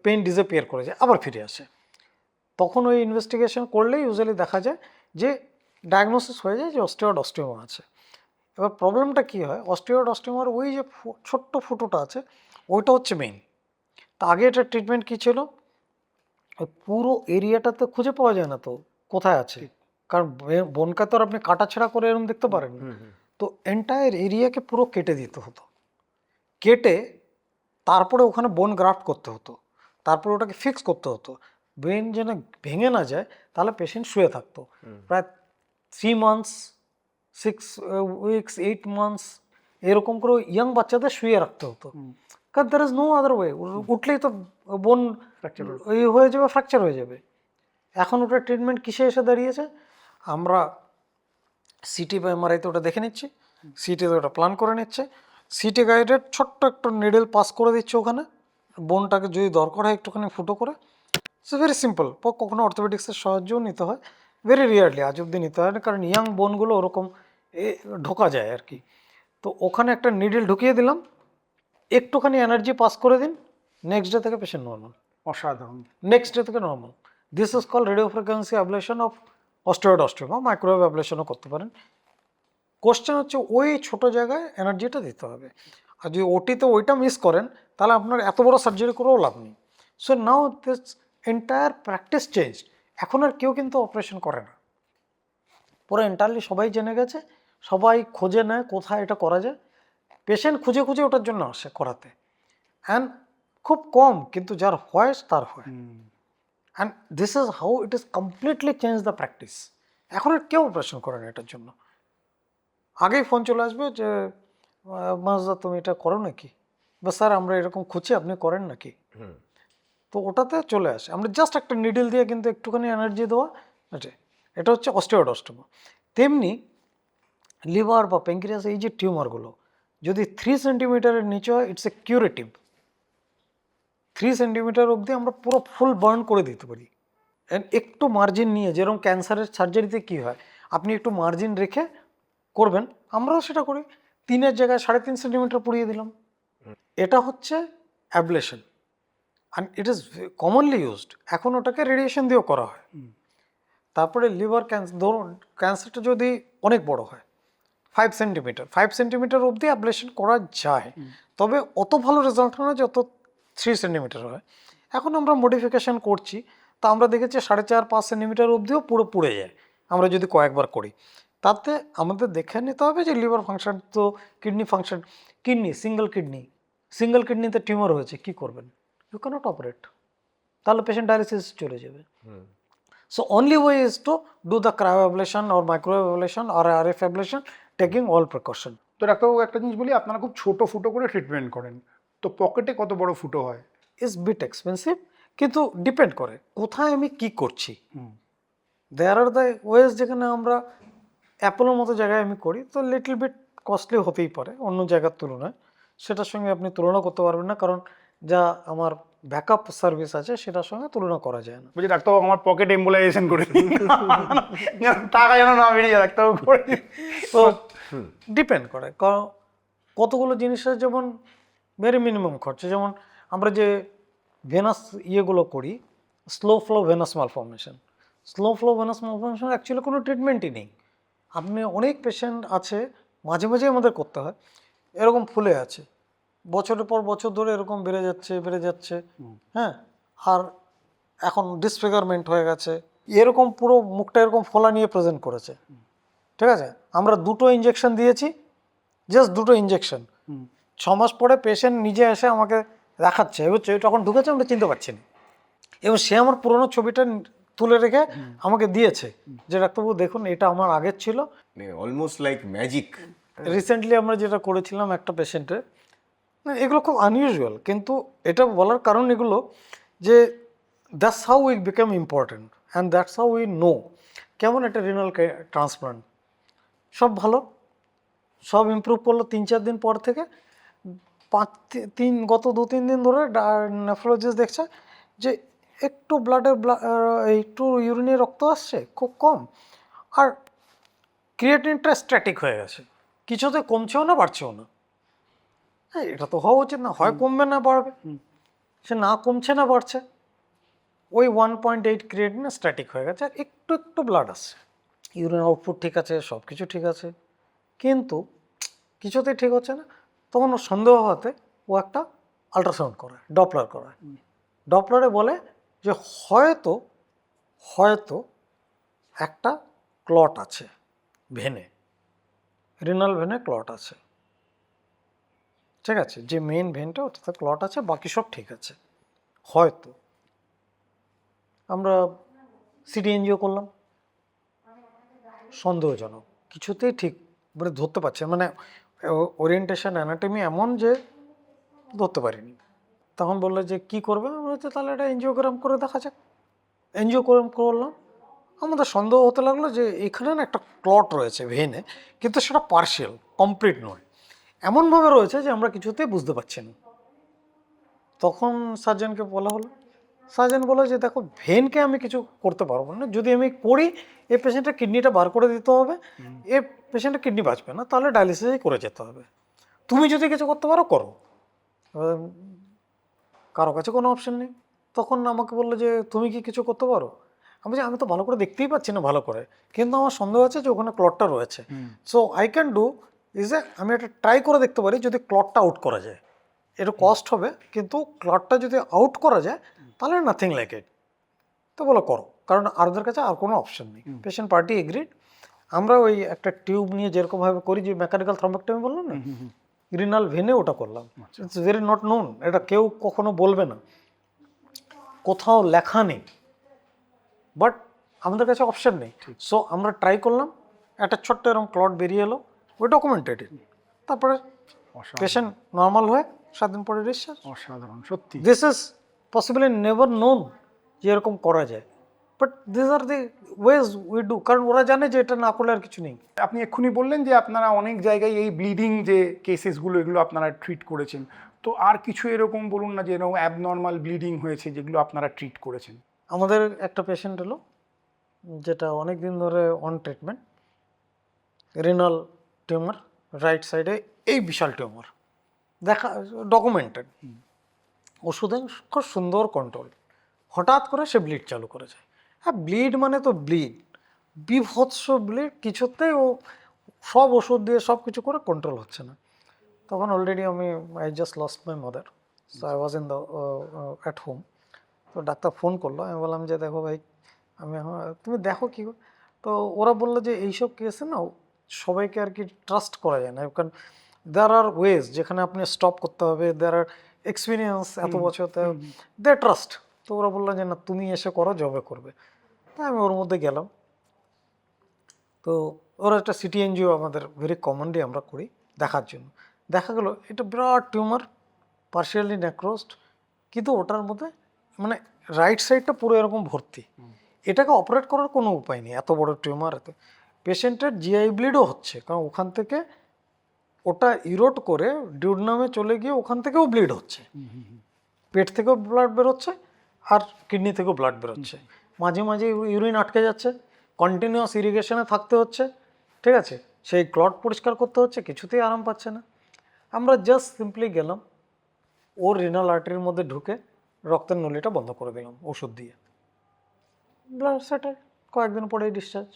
পেন ডিসঅ্যাপিয়ার করে যায়, আবার ফিরে আসে। তখন ওই ইনভেস্টিগেশন করলে ইউজুয়ালি দেখা যায় যে ডায়াগনোসিস হয়ে যায় যে অস্টিওয়েড অস্টিওমা আছে। এবার প্রবলেমটা কী হয়, অস্টিওয়েড অস্টিওমার ওই যে ছোট্ট ফুটোটা আছে ওইটা হচ্ছে মেইন। তা আগে এটার ট্রিটমেন্ট কী ছিল, ওই পুরো এরিয়াটাতে খুঁজে পাওয়া যায় না তো কোথায় আছে, কারণ বনকা তো আর আপনি কাটাছেঁড়া করে এরকম দেখতে পারেন না। তো এন্টায়ার এরিয়াকে পুরো কেটে দিতে হতো, কেটে তারপরে ওখানে বোন গ্রাফট করতে হতো, তারপরে ওটাকে ফিক্স করতে হতো। ব্রেন যেন ভেঙে না যায়, তাহলে পেশেন্ট শুয়ে থাকতো প্রায় 3 মান্থস 6 উইকস 8 মান্থস এরকম করে ইয়াং বাচ্চাদের শুয়ে রাখতে হতো, কারণ there is no other way, উঠলেই তো বোন হয়ে যাবে, ফ্র্যাকচার হয়ে যাবে। এখন ওটার ট্রিটমেন্ট কিসে এসে দাঁড়িয়েছে, আমরা সিটি বা এমআরআইতে ওটা দেখে নিচ্ছি, সিটিতে ওটা প্ল্যান করে নিচ্ছে, সিটি গাইডেড ছোট্ট একটা নিডেল পাস করে দিচ্ছে ওখানে, বোনটাকে যদি দরকার হয় একটুখানি ফুটো করে। It's very simple. কখনো অর্থোপেডিক্সের সাহায্যও নিতে হয়, ভেরি রিয়ারলি, আজ অব্দি নিতে হয় না, কারণ ইয়াং বোনগুলো ওরকম ঢোকা যায় আর কি। তো ওখানে একটা নিডেল ঢুকিয়ে দিলাম, একটুখানি এনার্জি পাস করে দিন, নেক্সট ডে থেকে পেশেন্ট নর্মাল। অসাধারণ। নেক্সট ডে থেকে normal. This is call radio frequency ablation of osteoid osteoma, microwave অ্যাবলেশনও করতে পারেন। কোশ্চেন হচ্ছে ওই ছোট জায়গায় এনার্জিটা দিতে হবে, আর যদি ওটিতে ওইটা মিস করেন তাহলে আপনার এত বড় সার্জারি করেও লাভ নেই। So now this entire practice change. এখন আর কেউ কিন্তু অপারেশন করে না, পুরো এন্টায়ারলি সবাই জেনে গেছে, সবাই খোঁজে নেয় কোথায় এটা করা যায়, পেশেন্ট খুঁজে খুঁজে ওটার জন্য আসে করাতে। অ্যান্ড খুব কম, কিন্তু যার হয় তার হয়। And this is how it is completely change the practice. এখন আর কেউ অপারেশন করে না এটার জন্য। আগেই ফোন চলে আসবে যে মাজদা তুমি এটা করো নাকি, বা স্যার আমরা এরকম খুঁজছি আপনি করেন নাকি। তো ওটাতে চলে আসে, আমরা জাস্ট একটা নিডল দিয়ে কিন্তু একটুখানি এনার্জি দেওয়া, আচ্ছা এটা হচ্ছে অস্টিওয়েড অস্টিওমা। তেমনি লিভার বা প্যানক্রিয়াস, এই যে টিউমারগুলো যদি 3 সেন্টিমিটারের নিচে হয়, ইটস এ কিউরেটিভ। 3 সেন্টিমিটার অবধি আমরা পুরো ফুল বার্ন করে দিতে পারি। একটু মার্জিন নিয়ে, যেরকম ক্যান্সারের সার্জারিতে কী হয়, আপনি একটু মার্জিন রেখে করবেন, আমরাও সেটা করি, 3-এর জায়গায় 3.5 সেন্টিমিটার পুড়িয়ে দিলাম। এটা হচ্ছে ablation, and it is commonly used. এখন ওটাকে রেডিয়েশন দিয়েও করা হয়। তারপরে লিভার ক্যান্সার, ধরুন ক্যান্সারটা যদি অনেক বড় হয়, 5 সেন্টিমিটার অবধি অ্যাবলেশন করা যায়, তবে অত ভালো রেজাল্ট হয় না যত 3 সেন্টিমিটার হয়। এখন আমরা মডিফিকেশান করছি, তা আমরা দেখেছি 4.5-5 সেন্টিমিটার অবধিও পুরো পুড়ে যায় আমরা যদি কয়েকবার করি। তাতে আমাদের দেখে নিতে হবে যে লিভার ফাংশন তো, কিডনি ফাংশন, কিডনি সিঙ্গেল কিডনিতে টিউমার হয়েছে, কি করবেন, ইউ ক্যানট অপারেট, তাহলে পেশেন্ট ডায়ালিসিস চলে যাবে। So only way is to do the cryo ablation or microwave ablation or RF ablation, taking all precaution. তো ডাক্তারবাবু একটা জিনিস বলি, আপনারা খুব ছোট ফুটো করে ট্রিটমেন্ট করেন, তো পকেটে কত বড় ফুটো হয়? ইজ বিট এক্সপেন্সিভ, কিন্তু ডিপেন্ড করে কোথায় আমি কি করছি। দেয়ার আর দ্য ওয়েজ, যেখানে আমরা অ্যাপোলোর মতো জায়গায় আমি করি, তো লিটল বিট কস্টলি হতেই পারে অন্য জায়গার তুলনায়, সেটার সঙ্গে আপনি তুলনা করতে পারবেন না, কারণ যা আমার ব্যাকআপ সার্ভিস আছে সেটার সঙ্গে তুলনা করা যায় না। বলছি ডাক্তারবাবু আমার পকেট এম্বোলাইজেশন করে দিন, টাকা যেন না বেরিয়ে যায় ডাক্তারবাবু করে দিন। তো ডিপেন্ড করে, কারণ কতগুলো জিনিসের যেমন ভেরি মিনিমাম খরচা, যেমন আমরা যে ভেনাস ইয়েগুলো করি, slow flow venous malformation. Slow flow venous malformation actually কোনো ট্রিটমেন্টই নেই। আপনি অনেক পেশেন্ট আছে, মাঝে মাঝে আমাদের করতে হয়, এরকম ফুলে আছে, বছরের পর বছর ধরে এরকম বেড়ে যাচ্ছে, হ্যাঁ, আর এখন ডিসফিগারমেন্ট হয়ে গেছে, এরকম পুরো মুখটা এরকম ফোলা নিয়ে প্রেজেন্ট করেছে। ঠিক আছে, আমরা 2টো ইঞ্জেকশন দিয়েছি, জাস্ট 2টো ইঞ্জেকশন। 6 মাস পরে পেশেন্ট নিজে এসে আমাকে দেখাচ্ছে, এবার যখন ঢুকেছে আমরা চিনতে পারছি না, এবং সে আমার পুরোনো ছবিটা তুলে রেখে আমাকে দিয়েছে যে ডাক্তারবাবু দেখুন এটা আমার আগের ছিল। Almost like magic. রিসেন্টলি আমরা যেটা করেছিলাম একটা পেশেন্টের, এগুলো খুব আনইউজুয়াল, কিন্তু এটা বলার কারণ এগুলো যে that's how we become important and that's how we know কেমন একটা রিনাল ট্রান্সপ্লান্ট। সব ভালো, সব ইমপ্রুভ করলো 3-4 দিন পর থেকে। গত 2-3 দিন ধরে নেফ্রোলজিস্ট দেখছে যে একটু একটু ইউরিনে রক্ত আসছে খুব কম, আর ক্রিয়েটিনটা স্ট্যাটিক হয়ে গেছে, কিছুতে কমছেও না বাড়ছেও না। হ্যাঁ, এটা তো হওয়া উচিত না, হয় কমবে না বাড়বে, সে না কমছে না বাড়ছে, ওই 1.8 ক্রিয়েটিনে স্ট্যাটিক হয়ে গেছে, আর একটু একটু ব্লাড আসছে, ইউরিন আউটপুট ঠিক আছে, সব কিছু ঠিক আছে, কিন্তু কিছুতেই ঠিক হচ্ছে না। তখন ও সন্দেহ হতে ও একটা আল্ট্রাসাউন্ড করায়, ডপলার করায়। ডপলারে বলে যে হয়তো একটা ক্লট আছে ভেনে, রিনাল ভেনে ক্লট আছে, ঠিক আছে, যে মেইন ভেনটা ওটাতে ক্লট আছে, বাকি সব ঠিক আছে হয়তো। আমরা সিটি এনজিও করলাম, সন্দেহজনক, কিছুতেই ঠিক মানে ধরতে পারছে, মানে ওরিয়েন্টেশন অ্যানাটমি এমন যে ধরতে পারিনি। তখন বললো যে কি করবে, আমরা বলছি তাহলে এটা এনজিওগ্রাম করে দেখা যাক। এনজিওগ্রাম করলাম, আমাদের সন্দেহ হতে লাগলো যে এখানে না একটা ক্লট রয়েছে ভেনে, কিন্তু সেটা পার্শিয়াল, কমপ্লিট নয়, এমনভাবে রয়েছে যে আমরা কিছুতেই বুঝতে পারছি না। তখন সার্জনকে বলা হলো, সার্জন বললো যে দেখো ভেনকে আমি কিছু করতে পারবো না, যদি আমি করি এই পেশেন্টের কিডনিটা বার করে দিতে হবে, এ পেশেন্টের কিডনি বাঁচবে না, তাহলে ডায়ালিসিসই করে যেতে হবে, তুমি যদি কিছু করতে পারো করো। কারো কাছে কোনো অপশন নেই। তখন আমাকে বললো যে তুমি কি কিছু করতে পারো? আমি বলছি আমি তো ভালো করে দেখতেই পাচ্ছি না ভালো করে, কিন্তু আমার সন্দেহ আছে যে ওখানে ক্লটটা রয়েছে, so I can do is a আমি একটা ট্রাই করে দেখতে পারি যদি ক্লটটা আউট করা যায়, এটা কস্ট হবে, কিন্তু ক্লটটা যদি আউট করা যায় তাহলে নাথিং লাইক ইট। তো বলো করো, কারণ আর ওদের কাছে আর কোনো অপশন নেই। Patient party agreed. আমরা ওই একটা টিউব নিয়ে যেরকমভাবে করি, যে মেকানিক্যাল থ্রম্বোক্টমি বললাম না, রিনাল ভেনে ওটা করলাম। ইটস ভেরি নট নোন, এটা কেউ কখনো বলবে না, কোথাও লেখা নেই, বাট আমাদের কাছে অপশন নেই। সো আমরা ট্রাই করলাম, একটা ছোট্ট এরকম ক্লট বেরিয়ে এলো, ওই ডকুমেন্টেড, তারপরে পেশেন্ট নর্মাল হয়ে 7 দিন পরে ডিসচার্জ। অসাধারণ সত্যি। This is possibly never known যে এরকম করা যায়, but this are the ways we do, কারণ ওরা জানে যে এটা না করলে আর কিছু নেই। আপনি এক্ষুনি বললেন যে আপনারা অনেক জায়গায় এই ব্লিডিং যে কেসেসগুলো এগুলো আপনারা ট্রিট করেছেন, তো আর কিছু এরকম বলুন না যে এরকম অ্যাবনর্মাল ব্লিডিং হয়েছে যেগুলো আপনারা ট্রিট করেছেন। আমাদের একটা পেশেন্ট এলো যেটা অনেক দিন ধরে on treatment, renal tumour, right সাইডে এই বিশাল টিউমার, দেখা ডকুমেন্টেড, ওষুধে খুব সুন্দর কন্ট্রোল, হঠাৎ করে সে ব্লিড চালু করেছে। হ্যাঁ, ব্লিড মানে তো ব্লিড, বিভৎস ব্লিড, কিছুতেই ও সব ওষুধ দিয়ে সব কিছু করে কন্ট্রোল হচ্ছে না। তখন already I just lost my mother, so I was in the at home. তো ডাক্তার ফোন করলো, আমি বললাম যে দেখো ভাই তুমি দেখো কী, তো ওরা বললো যে এইসব কেসে না সবাইকে আর কি ট্রাস্ট করা যায় না, কারণ দেয়ার আর ওয়েজ যেখানে আপনি স্টপ করতে হবে, দেয়ার আর এক্সপিরিয়েন্স এত বছর, দে ট্রাস্ট। তো ওরা বললো যে না তুমি এসে করো, জবে করবে। তাই আমি ওর মধ্যে গেলাম। তো ওরা একটা সিটি এনজিও আমাদের ভেরি কমনলি আমরা করি দেখার জন্য। দেখা গেলো এটা বিরাট টিউমার, পার্শিয়ালি নেক্রোসড, কিন্তু ওটার মধ্যে মানে রাইট সাইডটা পুরো এরকম ভর্তি, এটাকে অপারেট করার কোনো উপায় নেই, এত বড় টিউমার। এতে পেশেন্টের জিআই ব্লিডও হচ্ছে, কারণ ওখান থেকে ওটা ইরোড করে ডিউডনামে চলে গিয়ে ওখান থেকেও ব্লিড হচ্ছে, পেট থেকেও ব্লাড বেরোচ্ছে আর কিডনি থেকেও ব্লাড বেরোচ্ছে, মাঝে মাঝে ইউরিন আটকে যাচ্ছে, কন্টিনিউয়াস ইরিগেশনে থাকতে হচ্ছে, ঠিক আছে, সেই ক্লট পরিষ্কার করতে হচ্ছে, কিছুতেই আরাম পাচ্ছে না। আমরা জাস্ট সিম্পলি গেলাম, ওর রিনাল আর্টারির মধ্যে ঢুকে রক্তের নলিটা বন্ধ করে দিলাম ওষুধ দিয়ে, ব্লাড সেটেল, কয়েকদিন পরেই ডিসচার্জ।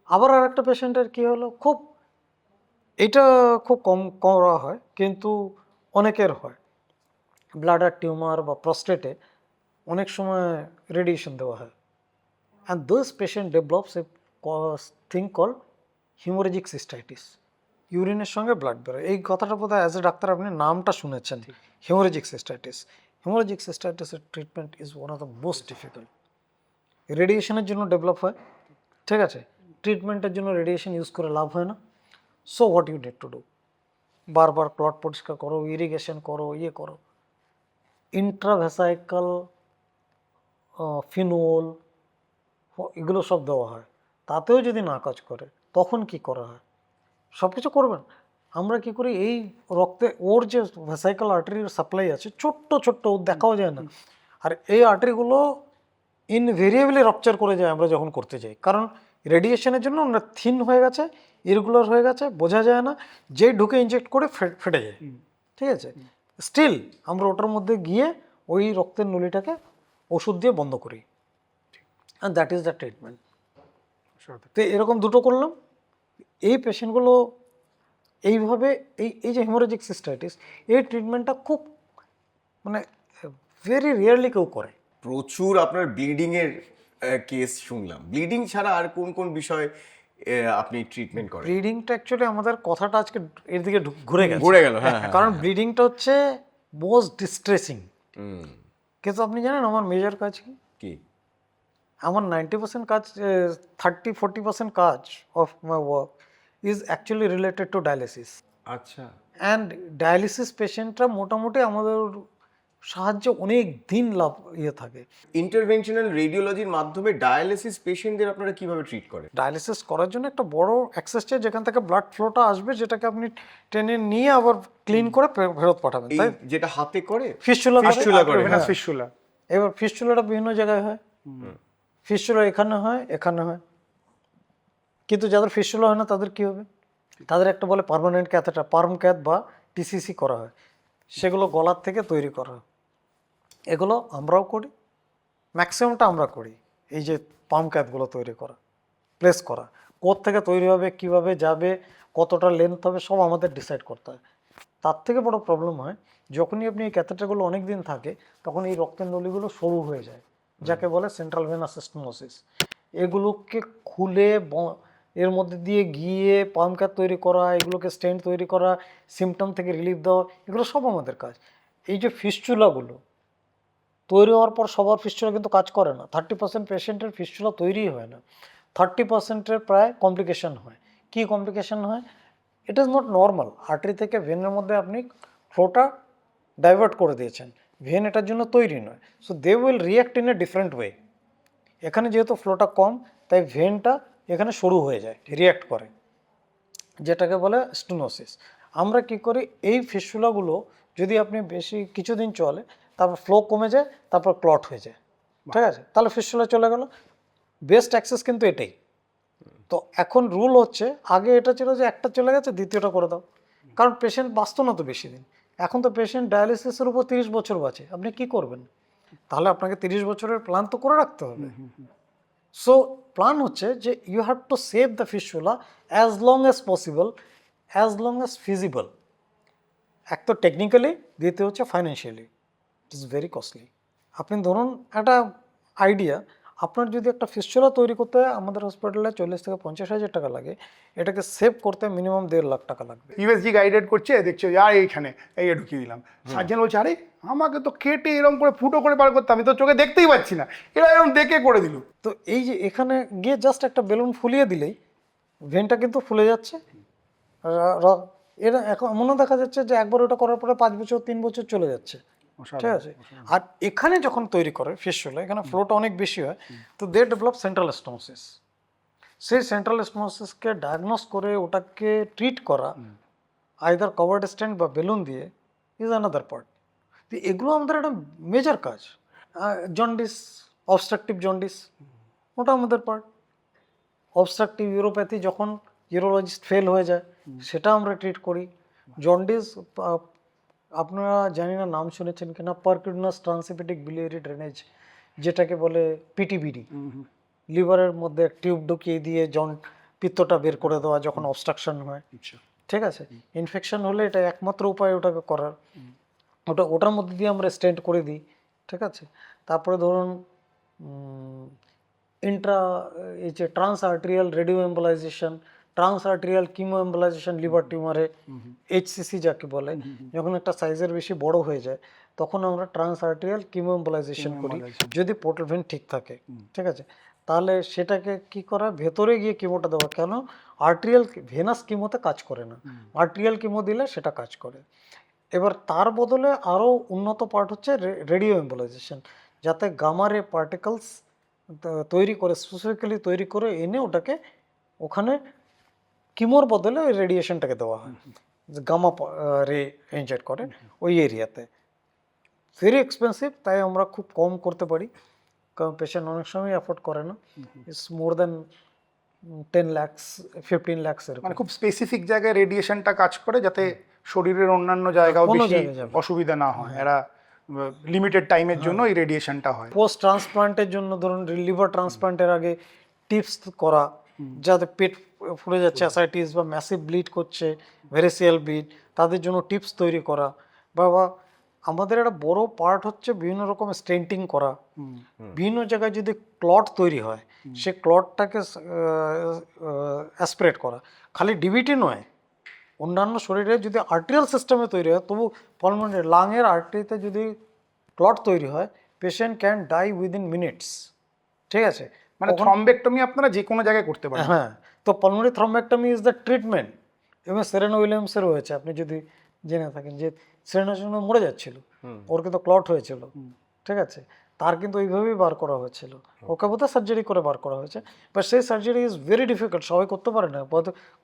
আবার আর একটা পেশেন্টের কী হলো, এটা খুব কম করা হয় কিন্তু অনেকের হয়, ব্লাডার টিউমার বা প্রস্টেটে অনেক সময় রেডিয়েশন দেওয়া হয়, and this patient develops a thing call hemorrhagic cystitis, ইউরিনের সঙ্গে ব্লাড বেরোয়। এই কথাটা বোধহয় অ্যাজ এ ডাক্তার আপনি নামটা শুনেছেন, হিমোরেজিক সিস্টাইটিস। হিমোরেজিক সিস্টাইটিসের treatment is one of the most difficult. রেডিয়েশনের জন্য ডেভেলপ হয়, ঠিক আছে, ট্রিটমেন্টের জন্য রেডিয়েশন ইউজ করে লাভ হয় না। So what you need to do, বারবার ক্লট পরিষ্কার করো, ইরিগেশন করো, ইয়ে করো, ইন্ট্রাভেসাইকাল ফিনোল এগুলো সব দেওয়া হয়, তাতেও যদি না কাজ করে তখন কি করা হয়? সব কিছু করবেন। আমরা কি করি, এই রক্তে ওর যে ভেসাইকাল আর্টারির সাপ্লাই আছে ছোট্ট ছোট্ট, ও দেখাও যায় না, আর এই আর্টারিগুলো ইনভেরিয়েবলি রপচার করে যায় আমরা যখন করতে যাই, কারণ রেডিয়েশনের জন্য আমরা থিন হয়ে গেছে, ইরেগুলার হয়ে গেছে, বোঝা যায় না, যেই ঢুকে ইনজেক্ট করে ফেটে যায়, ঠিক আছে। স্টিল আমরা ওটার মধ্যে গিয়ে ওই রক্তের নলিটাকে ওষুধ দিয়ে বন্ধ করি, and that is the treatment. তো এরকম দুটো করলাম। এই পেশেন্টগুলো এইভাবে এই যে হেমোরেজিক সিস্টাইটিস, এই ট্রিটমেন্টটা খুব মানে ভেরি রিয়ারলি কেউ করে। প্রচুর আপনার ব্লিডিং এর কেস শুনলাম। ব্লিডিং ছাড়া আর কোন কোন বিষয় আপনি ট্রিটমেন্ট করেন? ব্লিডিংটা অ্যাকচুয়ালি আমাদের কথাটা আজকে এর দিকে ঘুরে গেল, হ্যাঁ, কারণ ব্লিডিংটা হচ্ছে মোস্ট ডিস্ট্রেসিং। কিন্তু আপনি জানেন আমার মেজর কাজ কি? আমার 90% কাজ, 30-40% কাজ of my work is actually related to dialysis. আচ্ছা। অ্যান্ড ডায়ালিসিস পেশেন্টরা মোটামুটি আমাদের সাহায্যে অনেক দিন লাভ থাকে। ইন্টারভেনশনাল রেডিওলজির মাধ্যমে ডায়ালিসিস পেশেন্টদের আপনারা কিভাবে ট্রিট করেন? ডায়ালিসিস করার জন্য একটা বড় অ্যাক্সেস চাই, যেখান থেকে ব্লাড ফ্লোটা আসবে, যেটাকে আপনি টেনে নিয়ে আবার ক্লিন করে ফেরত পাঠাবেন, তাই যেটা হাতে করে ফিস্চুলা করে, ফিস্টুলা। এবার ফিস্চুলাটা বিভিন্ন জায়গায় হয়, ফিস্চুলা এখানে হয়, এখানে হয়, কিন্তু যাদের ফিস্চুলা হয় না তাদের কি হবে? তাদের একটা বলে পার্মানেন্ট ক্যাথেটার, পার্ম ক্যাথ বা টিসিসি করা হয়, সেগুলো গলার থেকে তৈরি করা হয়। এগুলো আমরাও করি, ম্যাক্সিমামটা আমরা করি। এই যে পাম্প ক্যাথগুলো তৈরি করা, প্লেস করা, থেকে তৈরি হবে, কিভাবে যাবে, কতটা লেন্থ হবে, সব আমাদের ডিসাইড করতে হয়। তার থেকে বড় প্রবলেম হয় যখনই আপনি এই ক্যাথেটারগুলো অনেক দিন থাকে, তখন এই রক্তের নলিগুলো সরু হয়ে যায়, যাকে বলে সেন্ট্রাল ভেনাস স্টেনোসিস। এগুলোকে খুলে এর মধ্যে দিয়ে গিয়ে পাম্প ক্যাথ তৈরি করা, এগুলোকে স্টেন্ট তৈরি করা, সিমটম থেকে রিলিফ দেওয়া, এগুলো সব আমাদের কাজ। এই যে ফিস্চুলাগুলো তৈরি হওয়ার পর সবার ফিস্চুলা কিন্তু কাজ করে না, 30% পেশেন্টের ফিস্চুলা তৈরিই হয় না, 30%-এর প্রায় কমপ্লিকেশন হয়। কি কমপ্লিকেশন হয়? It is not normal. Artery থেকে ভেনের মধ্যে আপনি ফ্লোটা ডাইভার্ট করে দিয়েছেন, ভেন এটার জন্য তৈরি নয়, so they will react in a different way. এখানে যেহেতু ফ্লোটা কম, তাই ভেনটা এখানে সরু হয়ে যায়, রিয়াক্ট করে, যেটাকে বলে স্টেনোসিস। আমরা কি করি, এই ফিস্চুলাগুলো যদি আপনি বেশি কিছুদিন চলে, তারপর ফ্লো কমে যায়, তারপর ক্লট হয়ে যায়, ঠিক আছে, তাহলে ফিস্চুলা চলে গেল। বেস্ট অ্যাক্সেস কিন্তু এটাই। তো এখন রুল হচ্ছে, আগে এটা ছিল যে একটা চলে গেছে দ্বিতীয়টা করে দাও, কারণ পেশেন্ট বাঁচতো না তো বেশি দিন। এখন তো পেশেন্ট ডায়ালিসিসের উপর 30 বছর বাঁচে, আপনি কি করবেন? তাহলে আপনাকে 30 বছরের প্ল্যান তো করে রাখতে হবে। সো প্ল্যান হচ্ছে যে you have to save the fistula as long as possible, as long as feasible. এক তো টেকনিক্যালি, দ্বিতীয় হচ্ছে financially, it is very costly. আপনি ধরুন একটা আইডিয়া, আপনার যদি একটা ফিস্চুলা তৈরি করতে হয় আমাদের হসপিটালে 40,000-50,000 টাকা লাগে, এটাকে সেভ করতে মিনিমাম 1.5 লাখ টাকা লাগবে। ইউএসজি গাইডেড করছে, দেখছো আর এইখানে এই ঢুকিয়ে দিলাম, সার্জন বলছে আরে আমাকে তো কেটে এরকম করে ফুটো করে বার করতে, আমি তো চোখে দেখতেই পাচ্ছি না, এরা এরকম দেখে করে দিল। তো এই যে এখানে গিয়ে জাস্ট একটা বেলুন ফুলিয়ে দিলেই ভেনটা কিন্তু ফুলে যাচ্ছে। এরা এখন এমনও দেখা যাচ্ছে যে একবার ওটা করার পরে 5 বছর 3 বছর চলে যাচ্ছে, ঠিক আছে। আর এখানে যখন তৈরি করে ফিস্চুলা, এখানে ফ্লোটা অনেক বেশি হয়, তো দে ডেভেলপ সেন্ট্রাল স্টেনোসিস। সেই সেন্ট্রাল স্টেনোসিসকে ডায়াগনোস করে ওটাকে ট্রিট করা, আইদার কভার্ড স্ট্যান্ড বা বেলুন দিয়ে, ইজ আনাদার পার্ট। তো এগুলো আমাদের একটা মেজর কাজ। জন্ডিস, অবস্ট্রাকটিভ জন্ডিস, ওটা আমাদের পার্ট। অবস্ট্রাকটিভ ইউরোপ্যাথি, যখন ইউরোলজিস্ট ফেল হয়ে যায়, সেটা আমরা ট্রিট করি। জন্ডিস, আপনারা জানি না নাম শুনেছেন কিনা, পারকিউডিনাস ট্রান্সহেপাটিক বিলিয়ারি ড্রেনেজ, যেটাকে বলে পিটিবিডি, লিভারের মধ্যে টিউব ঢুকিয়ে দিয়ে পিত্তটা বের করে দেওয়া যখন অবস্ট্রাকশন হয়, আচ্ছা। ঠিক আছে। ইনফেকশন হলে এটা একমাত্র উপায় ওটাকে করার, ওটার মধ্যে দিয়ে আমরা স্টেন্ট করে দিই, ঠিক আছে। তারপরে ধরুন এই যে trans arterial radio embolization, trans arterial chemo embolization liver টিউমারে, এইচসিসি যাকে বলে, যখন একটা সাইজের বেশি বড় হয়ে যায় তখন আমরা ট্রান্স আর্টেরিয়াল কিমো এম্বোলাইজেশন করি, যদি পোর্টাল ভেন ঠিক থাকে, ঠিক আছে। তাহলে সেটাকে কি করা, ভেতরে গিয়ে কিমোটা দেওয়া, কেন আর্টেরিয়াল ভেনাস কিমোতে কাজ করে না, আর্টেরিয়াল কিমো দিলে সেটা কাজ করে। এবার তার বদলে আরও উন্নত পার্ট হচ্ছে রেডিও এম্বোলাইজেশন, যাতে গামা রে পার্টিকেলস তৈরি করে, স্পেসিফিক্যালি তৈরি করে এনে ওটাকে ওখানে কিমোর বদলে ওই রেডিয়েশনটাকে দেওয়া হয়, গামা রে ইনজেক্ট করে ওই এরিয়াতে। ভেরি এক্সপেন্সিভ, তাই আমরা খুব কম করতে পারি, কারণ পেশেন্ট অনেক সময় অ্যাফোর্ড করে না। It's more than 10 lakhs 15 lakhs এরকম। মানে খুব স্পেসিফিক জায়গায় রেডিয়েশনটা কাজ করে যাতে শরীরের অন্যান্য জায়গাও কোনো বেশি জায়গায় যাবে। অসুবিধা না হয়, এরা লিমিটেড টাইমের জন্য এই রেডিয়েশনটা হয়। পোস্ট ট্রান্সপ্লান্টের জন্য ধরুন লিভার ট্রান্সপ্লান্টের আগে টিপস করা, যাদের পেট ফুলে যাচ্ছে, অ্যাসাইটিস বা ম্যাসিভ ব্লিড করছে, ভেরিসিয়াল ব্লিড, তাদের জন্য টিপস তৈরি করা। বা আমাদের একটা বড় পার্ট হচ্ছে বিভিন্ন রকম স্টেন্টিং করা, বিভিন্ন জায়গায় যদি ক্লট তৈরি হয় সে ক্লটটাকে অ্যাসপিরেট করা। খালি ডিবিটি নয়, অন্যান্য শরীরে যদি আর্টেরিয়াল সিস্টেমে তৈরি হয়, তবু পালমোনারি লাংয়ের আর্টারিতে যদি ক্লট তৈরি হয়, patient can die within minutes, ঠিক আছে। মানে থ্রম্বেক্টমি আপনারা যে কোনো জায়গায় করতে পারেন। হ্যাঁ, তো pulmonary thrombectomy is the treatment. এবং সেরেনা উইলিয়ামসেরও হয়েছে, আপনি যদি জেনে থাকেন, যে সেরেনার জন্য মরে যাচ্ছিল, ওর কিন্তু ক্লট হয়েছিল, ঠিক আছে, তার কিন্তু ওইভাবেই বার করা হয়েছিল, ওকে বোধহয় সার্জারি করে বার করা হয়েছে। বাট সেই সার্জারি ইজ ভেরি ডিফিকাল্ট, সবাই করতে পারে না,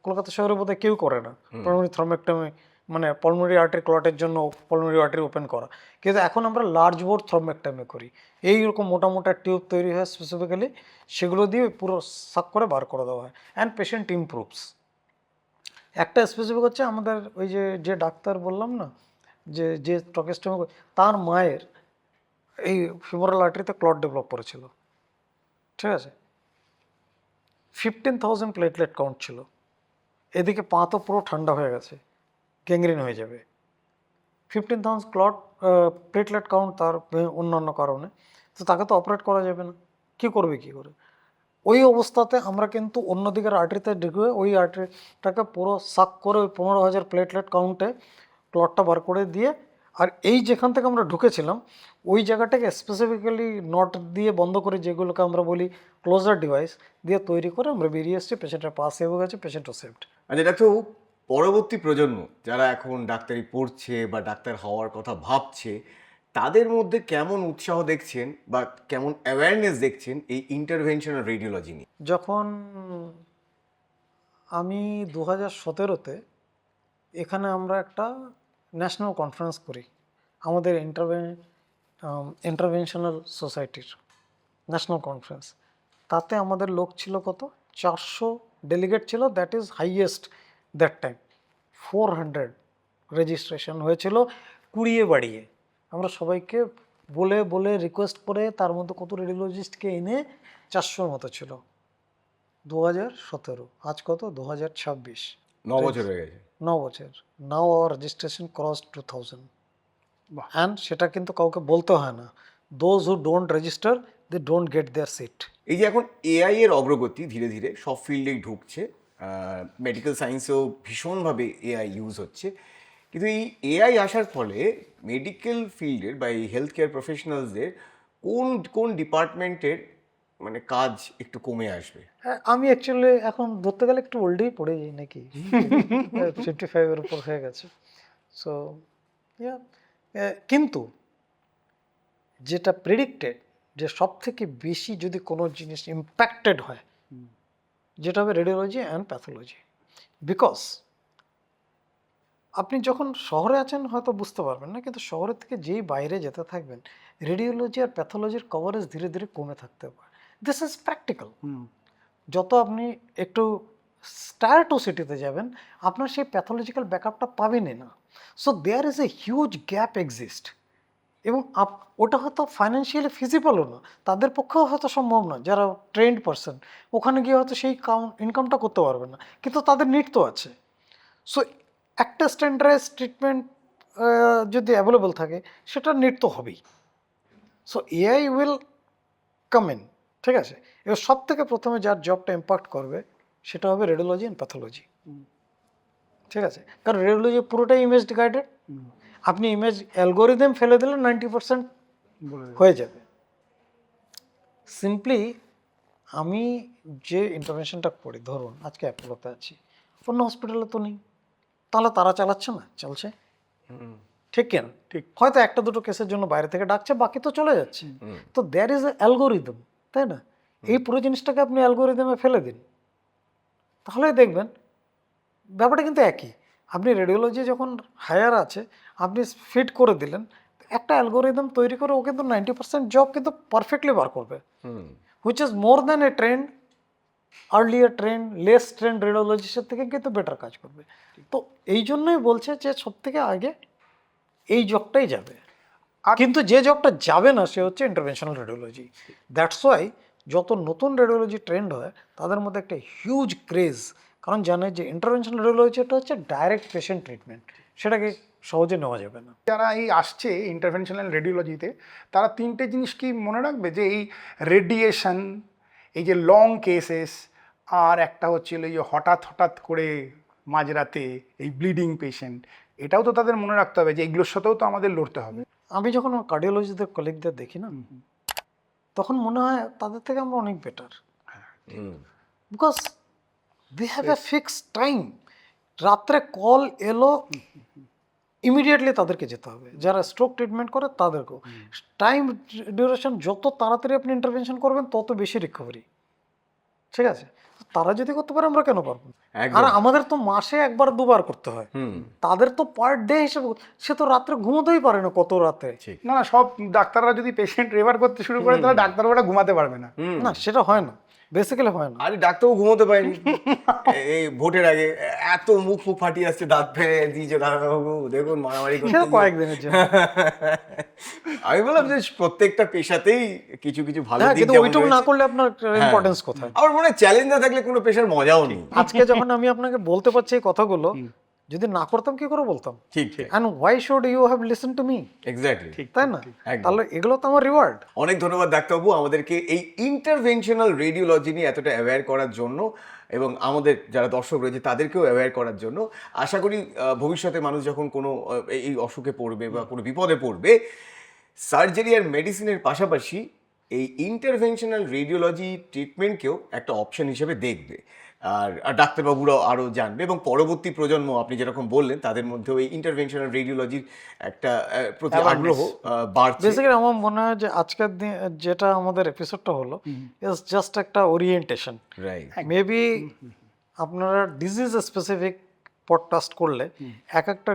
কলকাতা শহরে বোধহয় কেউ করে না পালমোনারি থ্রম্বেক্টমি, মানে পালমোনারি আর্টারি ক্লটের জন্য পালমোনারি আর্টারি ওপেন করা। কিন্তু এখন আমরা লার্জ বোর থ্রম্বেক্টমি করি, এইরকম মোটা মোটা টিউব তৈরি হয় স্পেসিফিক্যালি, সেগুলো দিয়ে পুরো সাক করে বার করে দেওয়া হয়, অ্যান্ড পেশেন্ট ইমপ্রুভস। একটা স্পেসিফিক হচ্ছে আমাদের ওই যে ডাক্তার বললাম না, যে ট্রকেস্টমি, তার মায়ের এই ফিমোরাল আর্টারিতে ক্লট ডেভেলপ করেছিল, ঠিক আছে। 15,000 প্লেটলেট কাউন্ট ছিল, এদিকে পা তো পুরো ঠান্ডা হয়ে গেছে, গ্যাংগ্রিন হয়ে যাবে। 15,000 প্লেটলেট কাউন্ট, তার অন্যান্য কারণে, তো তাকে তো অপারেট করা যাবে না, কী করবে কী করে? ওই অবস্থাতে আমরা কিন্তু অন্যদিকের আর্টারিতে ঢুকে ওই আর্টারিটাকে পুরো সাক করে ওই 15,000 প্লেটলেট কাউন্টে ক্লটটা বার করে দিয়ে, আর এই যেখান থেকে আমরা ঢুকেছিলাম ওই জায়গাটাকে স্পেসিফিক্যালি নট দিয়ে বন্ধ করে, যেগুলোকে আমরা বলি ক্লোজার ডিভাইস দিয়ে তৈরি করে আমরা বেরিয়ে এসেছি, পেশেন্টের পা সেভ হয়ে গেছে, পেশেন্টও সেভড। আচ্ছা ডাক্তারবাবু, পরবর্তী প্রজন্ম যারা এখন ডাক্তারি পড়ছে বা ডাক্তার হওয়ার কথা ভাবছে, তাদের মধ্যে কেমন উৎসাহ দেখছেন বা কেমন অ্যাওয়ারনেস দেখছেন এই ইন্টারভেনশনাল রেডিওলজি নিয়ে? যখন আমি 2017-তে এখানে আমরা একটা ন্যাশনাল কনফারেন্স করি, আমাদের ইন্টারভেনশনাল সোসাইটির ন্যাশনাল কনফারেন্স, তাতে আমাদের লোক ছিল কত, 400 ডেলিগেট ছিল, that is highest that time. 400 registration হয়েছিল, কুড়িয়ে বাড়িয়ে আমরা সবাইকে বলে বলে রিকোয়েস্ট করে, তার মধ্যে কত রেডিওলজিস্টকে এনে 400-র মতো ছিল। 2017, আজ কত, 2026, 9 বছর হয়ে গেছে। 9 বছর। Now our registration cross 2000, and সেটা কিন্তু কাউকে বলতে হয় না, those who don't register they don't get their seat. এই যে এখন এআই এর অগ্রগতি ধীরে ধীরে সব ফিল্ডেই ঢুকছে, মেডিকেল সায়েন্সেও ভীষণভাবে এআই ইউজ হচ্ছে, কিন্তু এই এআই আসার ফলে মেডিকেল ফিল্ডের বা এই হেলথ কেয়ার প্রফেশনালসদের কোন কোন ডিপার্টমেন্টের মানে কাজ একটু কমে আসবে? হ্যাঁ, আমি অ্যাকচুয়ালি এখন ধরতে গেলে একটু ওল্ডেই পড়ে যাই নাকি, 55-এর উপর হয়ে গেছে। সো কিন্তু যেটা প্রেডিক্টেড, যে সব থেকে বেশি যদি কোনো জিনিস ইম্প্যাক্টেড হয়, যেটা হবে রেডিওলজি অ্যান্ড প্যাথোলজি। বিকজ আপনি যখন শহরে আছেন হয়তো বুঝতে পারবেন না, কিন্তু শহরের থেকে যেই বাইরে যেতে থাকবেন, রেডিওলজি আর প্যাথোলজির কভারেজ ধীরে ধীরে কমে থাকতে পারে। This is practical. যত আপনি একটু টায়ার 2 সিটিতে যাবেন, আপনার সেই প্যাথোলজিক্যাল ব্যাকআপটা পাবেনই না। So there is a huge gap exist, এবং ওটা হয়তো ফাইন্যান্সিয়ালি ফিজিবলও না, তাদের পক্ষেও হয়তো সম্ভব না, যারা ট্রেন্ড পারসন ওখানে গিয়ে হয়তো সেই ইনকামটা করতে পারবে না, কিন্তু তাদের নিড তো আছে। সো একটা স্ট্যান্ডার্ডাইজ ট্রিটমেন্ট যদি অ্যাভেলেবল থাকে, সেটা নিড তো হবেই। So AI will come in, ঠিক আছে। এবার সব থেকে প্রথমে যার জবটা ইম্প্যাক্ট করবে সেটা হবে রেডিওলজি অ্যান্ড প্যাথোলজি, ঠিক আছে। কারণ রেডিওলজি পুরোটাই ইমেজ গাইডেড, আপনি ইমেজ অ্যালগোরিদম ফেলে দিলে 90% হয়ে যাবে। সিম্পলি আমি যে ইন্টারভেনশনটা করি, ধরুন আজকে অ্যাপোলোতে আছি, অন্য হসপিটালে তো নেই, তাহলে তারা চালাচ্ছে না, চলছে, ঠিক কেন? ঠিক। হয়তো একটা দুটো কেসের জন্য বাইরে থেকে ডাকছে, বাকি তো চলে যাচ্ছে। তো দ্যার ইজ এ অ্যালগোরিদম, তাই না? এই পুরো জিনিসটাকে আপনি অ্যালগোরিদমে ফেলে দিন, তাহলে দেখবেন ব্যাপারটা কিন্তু একই। আপনি রেডিওলজি যখন হায়ার আছে, আপনি ফিট করে দিলেন, একটা অ্যালগোরিদম তৈরি করে ও কিন্তু 90% জব কিন্তু পারফেক্টলি বার করবে, which is more than a trend, earlier trend, less trend রেডিওলজিস্টের থেকে কিন্তু বেটার কাজ করবে। তো এই জন্যই বলছে যে সব থেকে আগে এই জবটাই যাবে। কিন্তু যে জবটা যাবে না সে হচ্ছে ইন্টারভেনশনাল রেডিওলজি। দ্যাটস ওয়াই যত নতুন রেডিওলজি ট্রেন্ড হয় তাদের মধ্যে একটা হিউজ ক্রেজ, কারণ জানে যে ইন্টারভেনশনাল রেডিওলজিটা হচ্ছে ডাইরেক্ট পেশেন্ট ট্রিটমেন্ট, সেটাকে সহজে নেওয়া যাবে না। যারা এই আসছে ইন্টারভেনশনাল রেডিওলজিতে, তারা তিনটে জিনিস কি মনে রাখবে, যে এই রেডিয়েশন, এই যে লং কেসেস, আর একটা হচ্ছিল এই যে হঠাৎ করে মাঝরাতে এই ব্লিডিং পেশেন্ট, এটাও তো তাদের মনে রাখতে হবে যে এইগুলোর সাথেও তো আমাদের লড়তে হবে। আমি যখন কার্ডিওলজিদের কলিগদের দেখি না, তখন মনে হয় তাদের থেকে আমরা অনেক better, because they have a fixed time. রাত্রে কল এলো, ইমিডিয়েটলি তাদেরকে যেতে হবে। যারা স্ট্রোক ট্রিটমেন্ট করে তাদেরকেও টাইম ডিউরেশন, যত তাড়াতাড়ি আপনি ইন্টারভেনশন করবেন তত বেশি রিকভারি, ঠিক আছে। তারা যদি করতে পারে আমরা কেন পারবো না? আর আমাদের তো মাসে একবার দুবার করতে হয়, তাদের তো পার ডে হিসেবে, সে তো রাত্রে ঘুমোতেই পারে না কত রাতে। না না, সব ডাক্তাররা যদি পেশেন্ট রেফার করতে শুরু করে, তাহলে ডাক্তাররা ঘুমাতে পারবে না। না, সেটা হয় না, বেসিক্যালি হয় না। আরে ডাক্তারও ঘুমোতে পারেনি এই ভোটের আগে, এত মুখ ফাটিয়ে আসছে, দাঁত ফেলে দিয়েছে ডাক্তারবাবু, দেখুন মারামারি করছে কয়েকদিনের জন্য। আমি বললাম যে প্রত্যেকটা পেশাতেই কিছু কিছু ভালো দিক কিন্তু যেমন ওইটুকু না রয়েছে। করলে আপনার ইম্পর্টেন্স কোথায়? আমার মনে হয় চ্যালেঞ্জ না থাকলে কোনো পেশার মজাও নেই। আজকে যখন আমি আপনাকে বলতে পারছি এই কথাগুলো, যদি না করতাম কি করে বলতাম? ঠিক ঠিক, and why should you have listen to me? Exactly. তাই না? একদম। তাহলে এগুলো তো আমার রিওয়ার্ড। অনেক ধন্যবাদ ডাক্তারবাবু আমাদেরকে এই ইন্টারভেনশনাল রেডিওলজি নিয়ে এতটা অ্যাওয়্যার করার জন্য, এবং আমাদের যারা দর্শক রয়েছে তাদেরকেও অ্যাওয়্যার করার জন্য। আশা করি ভবিষ্যতে মানুষ যখন কোনো এই অসুখে পড়বে বা কোনো বিপদে পড়বে, সার্জারি আর মেডিসিনের পাশাপাশি এই ইন্টারভেনশনাল রেডিওলজি ট্রিটমেন্টকেও একটা অপশন হিসেবে দেখবে, আর ডাক্তারবাবুরাও আরও জানবে, এবং পরবর্তী প্রজন্ম আপনি যেরকম বললেন তাদের মধ্যেও এই ইন্টারভেনশনাল রেডিওলজির একটা প্রতি আগ্রহ বাড়ছে। বেসিক্যালি আমার মনে হয় যে আজকের দিন যেটা আমাদের এপিসোডটা হলো, ইজ জাস্ট একটা ওরিয়েন্টেশন। রাইট। মেবি আপনারা ডিজিজ স্পেসিফিক পডকাস্ট করলে এক একটা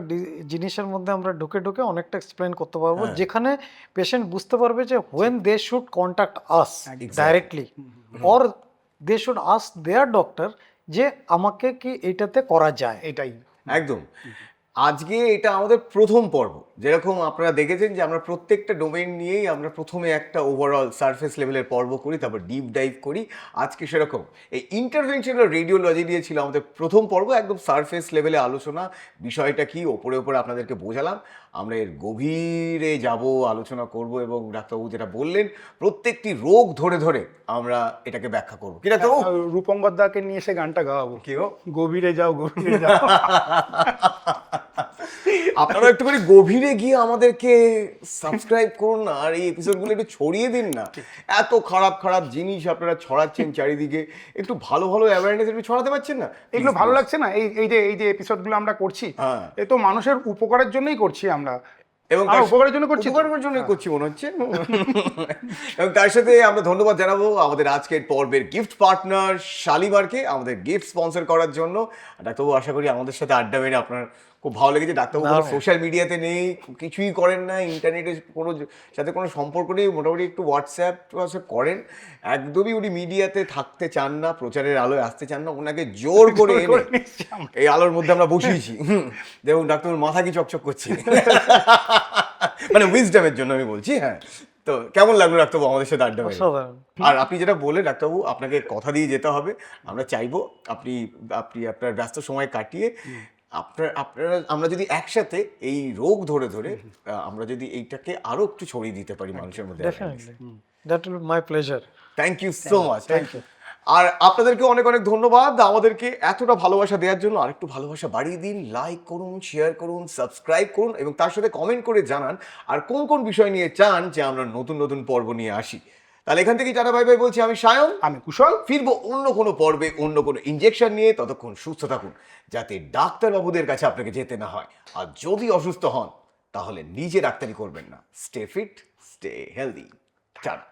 জিনিসের মধ্যে আমরা ঢুকে ঢুকে অনেকটা এক্সপ্লেন করতে পারবো, যেখানে পেশেন্ট বুঝতে পারবে যে when they should contact us directly, or they should ask their doctor যে আমাকে কি এইটাতে করা যায়। এটাই একদম। আজকে এটা আমাদের প্রথম পর্ব, যেরকম আপনারা দেখেছেন যে আমরা প্রত্যেকটা ডোমেইন নিয়েই আমরা প্রথমে একটা ওভারঅল সারফেস লেভেলের পর্ব করি, তারপর ডিপ ডাইভ করি। আজকে সেরকম এই ইন্টারভেনশনাল রেডিওলজি নিয়ে ছিল আমাদের প্রথম পর্ব, একদম সারফেস লেভেলে আলোচনা, বিষয়টা কি ওপরে ওপরে আপনাদেরকে বোঝালাম। আমরা এর গভীরে যাব, আলোচনা করব, এবং ডাক্তারবাবু যেটা বললেন প্রত্যেকটি রোগ ধরে ধরে আমরা এটাকে ব্যাখ্যা করবো। কি ডাক্তারবাবু? রূপঙ্গদাকে নিয়ে এসে গানটা গাওয়াবো, কি গো? গভীরে যাও গভীরে যাও। আপনারা একটু করে গভীরে গিয়ে আমাদেরকে সাবস্ক্রাইব করুন না, আর এই এপিসোডগুলো একটু ছড়িয়ে দিন না। এত খারাপ খারাপ জিনিস আপনারা ছড়াচ্ছেন চারিদিকে, একটু ভালো ভালো অ্যাওয়ারনেস একটু ছড়াতে পারছেন না? এগুলো ভালো লাগছে না? এই যে এপিসোডগুলো আমরা করছি, হ্যাঁ। এ তো মানুষের উপকারের জন্যই করছি আমরা, এবং উপকারের জন্য করছি, উপকারের জন্যই করছি মনে হচ্ছে। এবং তার সাথে আমরা ধন্যবাদ জানাবো আমাদের আজকের পর্বের গিফট পার্টনার শালিমারকে আমাদের গিফট স্পন্সর করার জন্য। ডাক্তারবাবু, আশা করি আমাদের সাথে আড্ডা মেরে আপনার খুব ভালো লেগেছে। ডাক্তারবাবু কোনো দারুণ। সোশ্যাল মিডিয়াতে নেই, কিছুই করেন না, ইন্টারনেটে কোনো সাথে কোনো সম্পর্ক নেই, মোটামুটি একটু হোয়াটসঅ্যাপ করেন, একদমই উনি মিডিয়াতে থাকতে চান না, প্রচারের আলোয় আসতে চান না, ওনাকে জোর করে এনে নিচ্ছি আমরা। এই আলোর মধ্যে আমরা বসিয়েছি। দেখুন ডাক্তারবাবুর মাথা কি চকচক করছে, মানে উইজডমের জন্য আমি বলছি। হ্যাঁ, তো কেমন লাগলো ডাক্তারবাবু আমাদের সাথে আড্ডা মেরে? অসাধারণ। আর আপনি যেটা বললেন ডাক্তারবাবু, আপনাকে কথা দিয়ে যেতে হবে, আমরা চাইবো আপনি আপনি আপনার ব্যস্ত সময় কাটিয়ে আমরা যদি একসাথে এই রোগ ধরে ধরে আমরা যদি এইটাকে আরো একটু ছড়িয়ে দিতে পারি মানুষের মধ্যে। Definitely, that will be my pleasure. Thank you so much. আর আপনাদেরকে অনেক অনেক ধন্যবাদ আমাদেরকে এতটা ভালোবাসা দেওয়ার জন্য। আর একটু ভালোবাসা বাড়িয়ে দিন, লাইক করুন, শেয়ার করুন, সাবস্ক্রাইব করুন এবং তার সাথে কমেন্ট করে জানান আর কোন কোন বিষয় নিয়ে চান যে আমরা নতুন নতুন পর্ব নিয়ে আসি। তাহলে এখান থেকে টাটা বাই বাই বলছি, আমি সায়ন, আমি কুশল। ফিরবো অন্য কোনো পর্বে অন্য কোনো ইনজেকশন নিয়ে। ততক্ষণ সুস্থ থাকুন যাতে ডাক্তারবাবুদের কাছে আপনাকে যেতে না হয়। আর যদি অসুস্থ হন তাহলে নিজে ডাক্তারি করবেন না। Stay fit, stay healthy. Tata.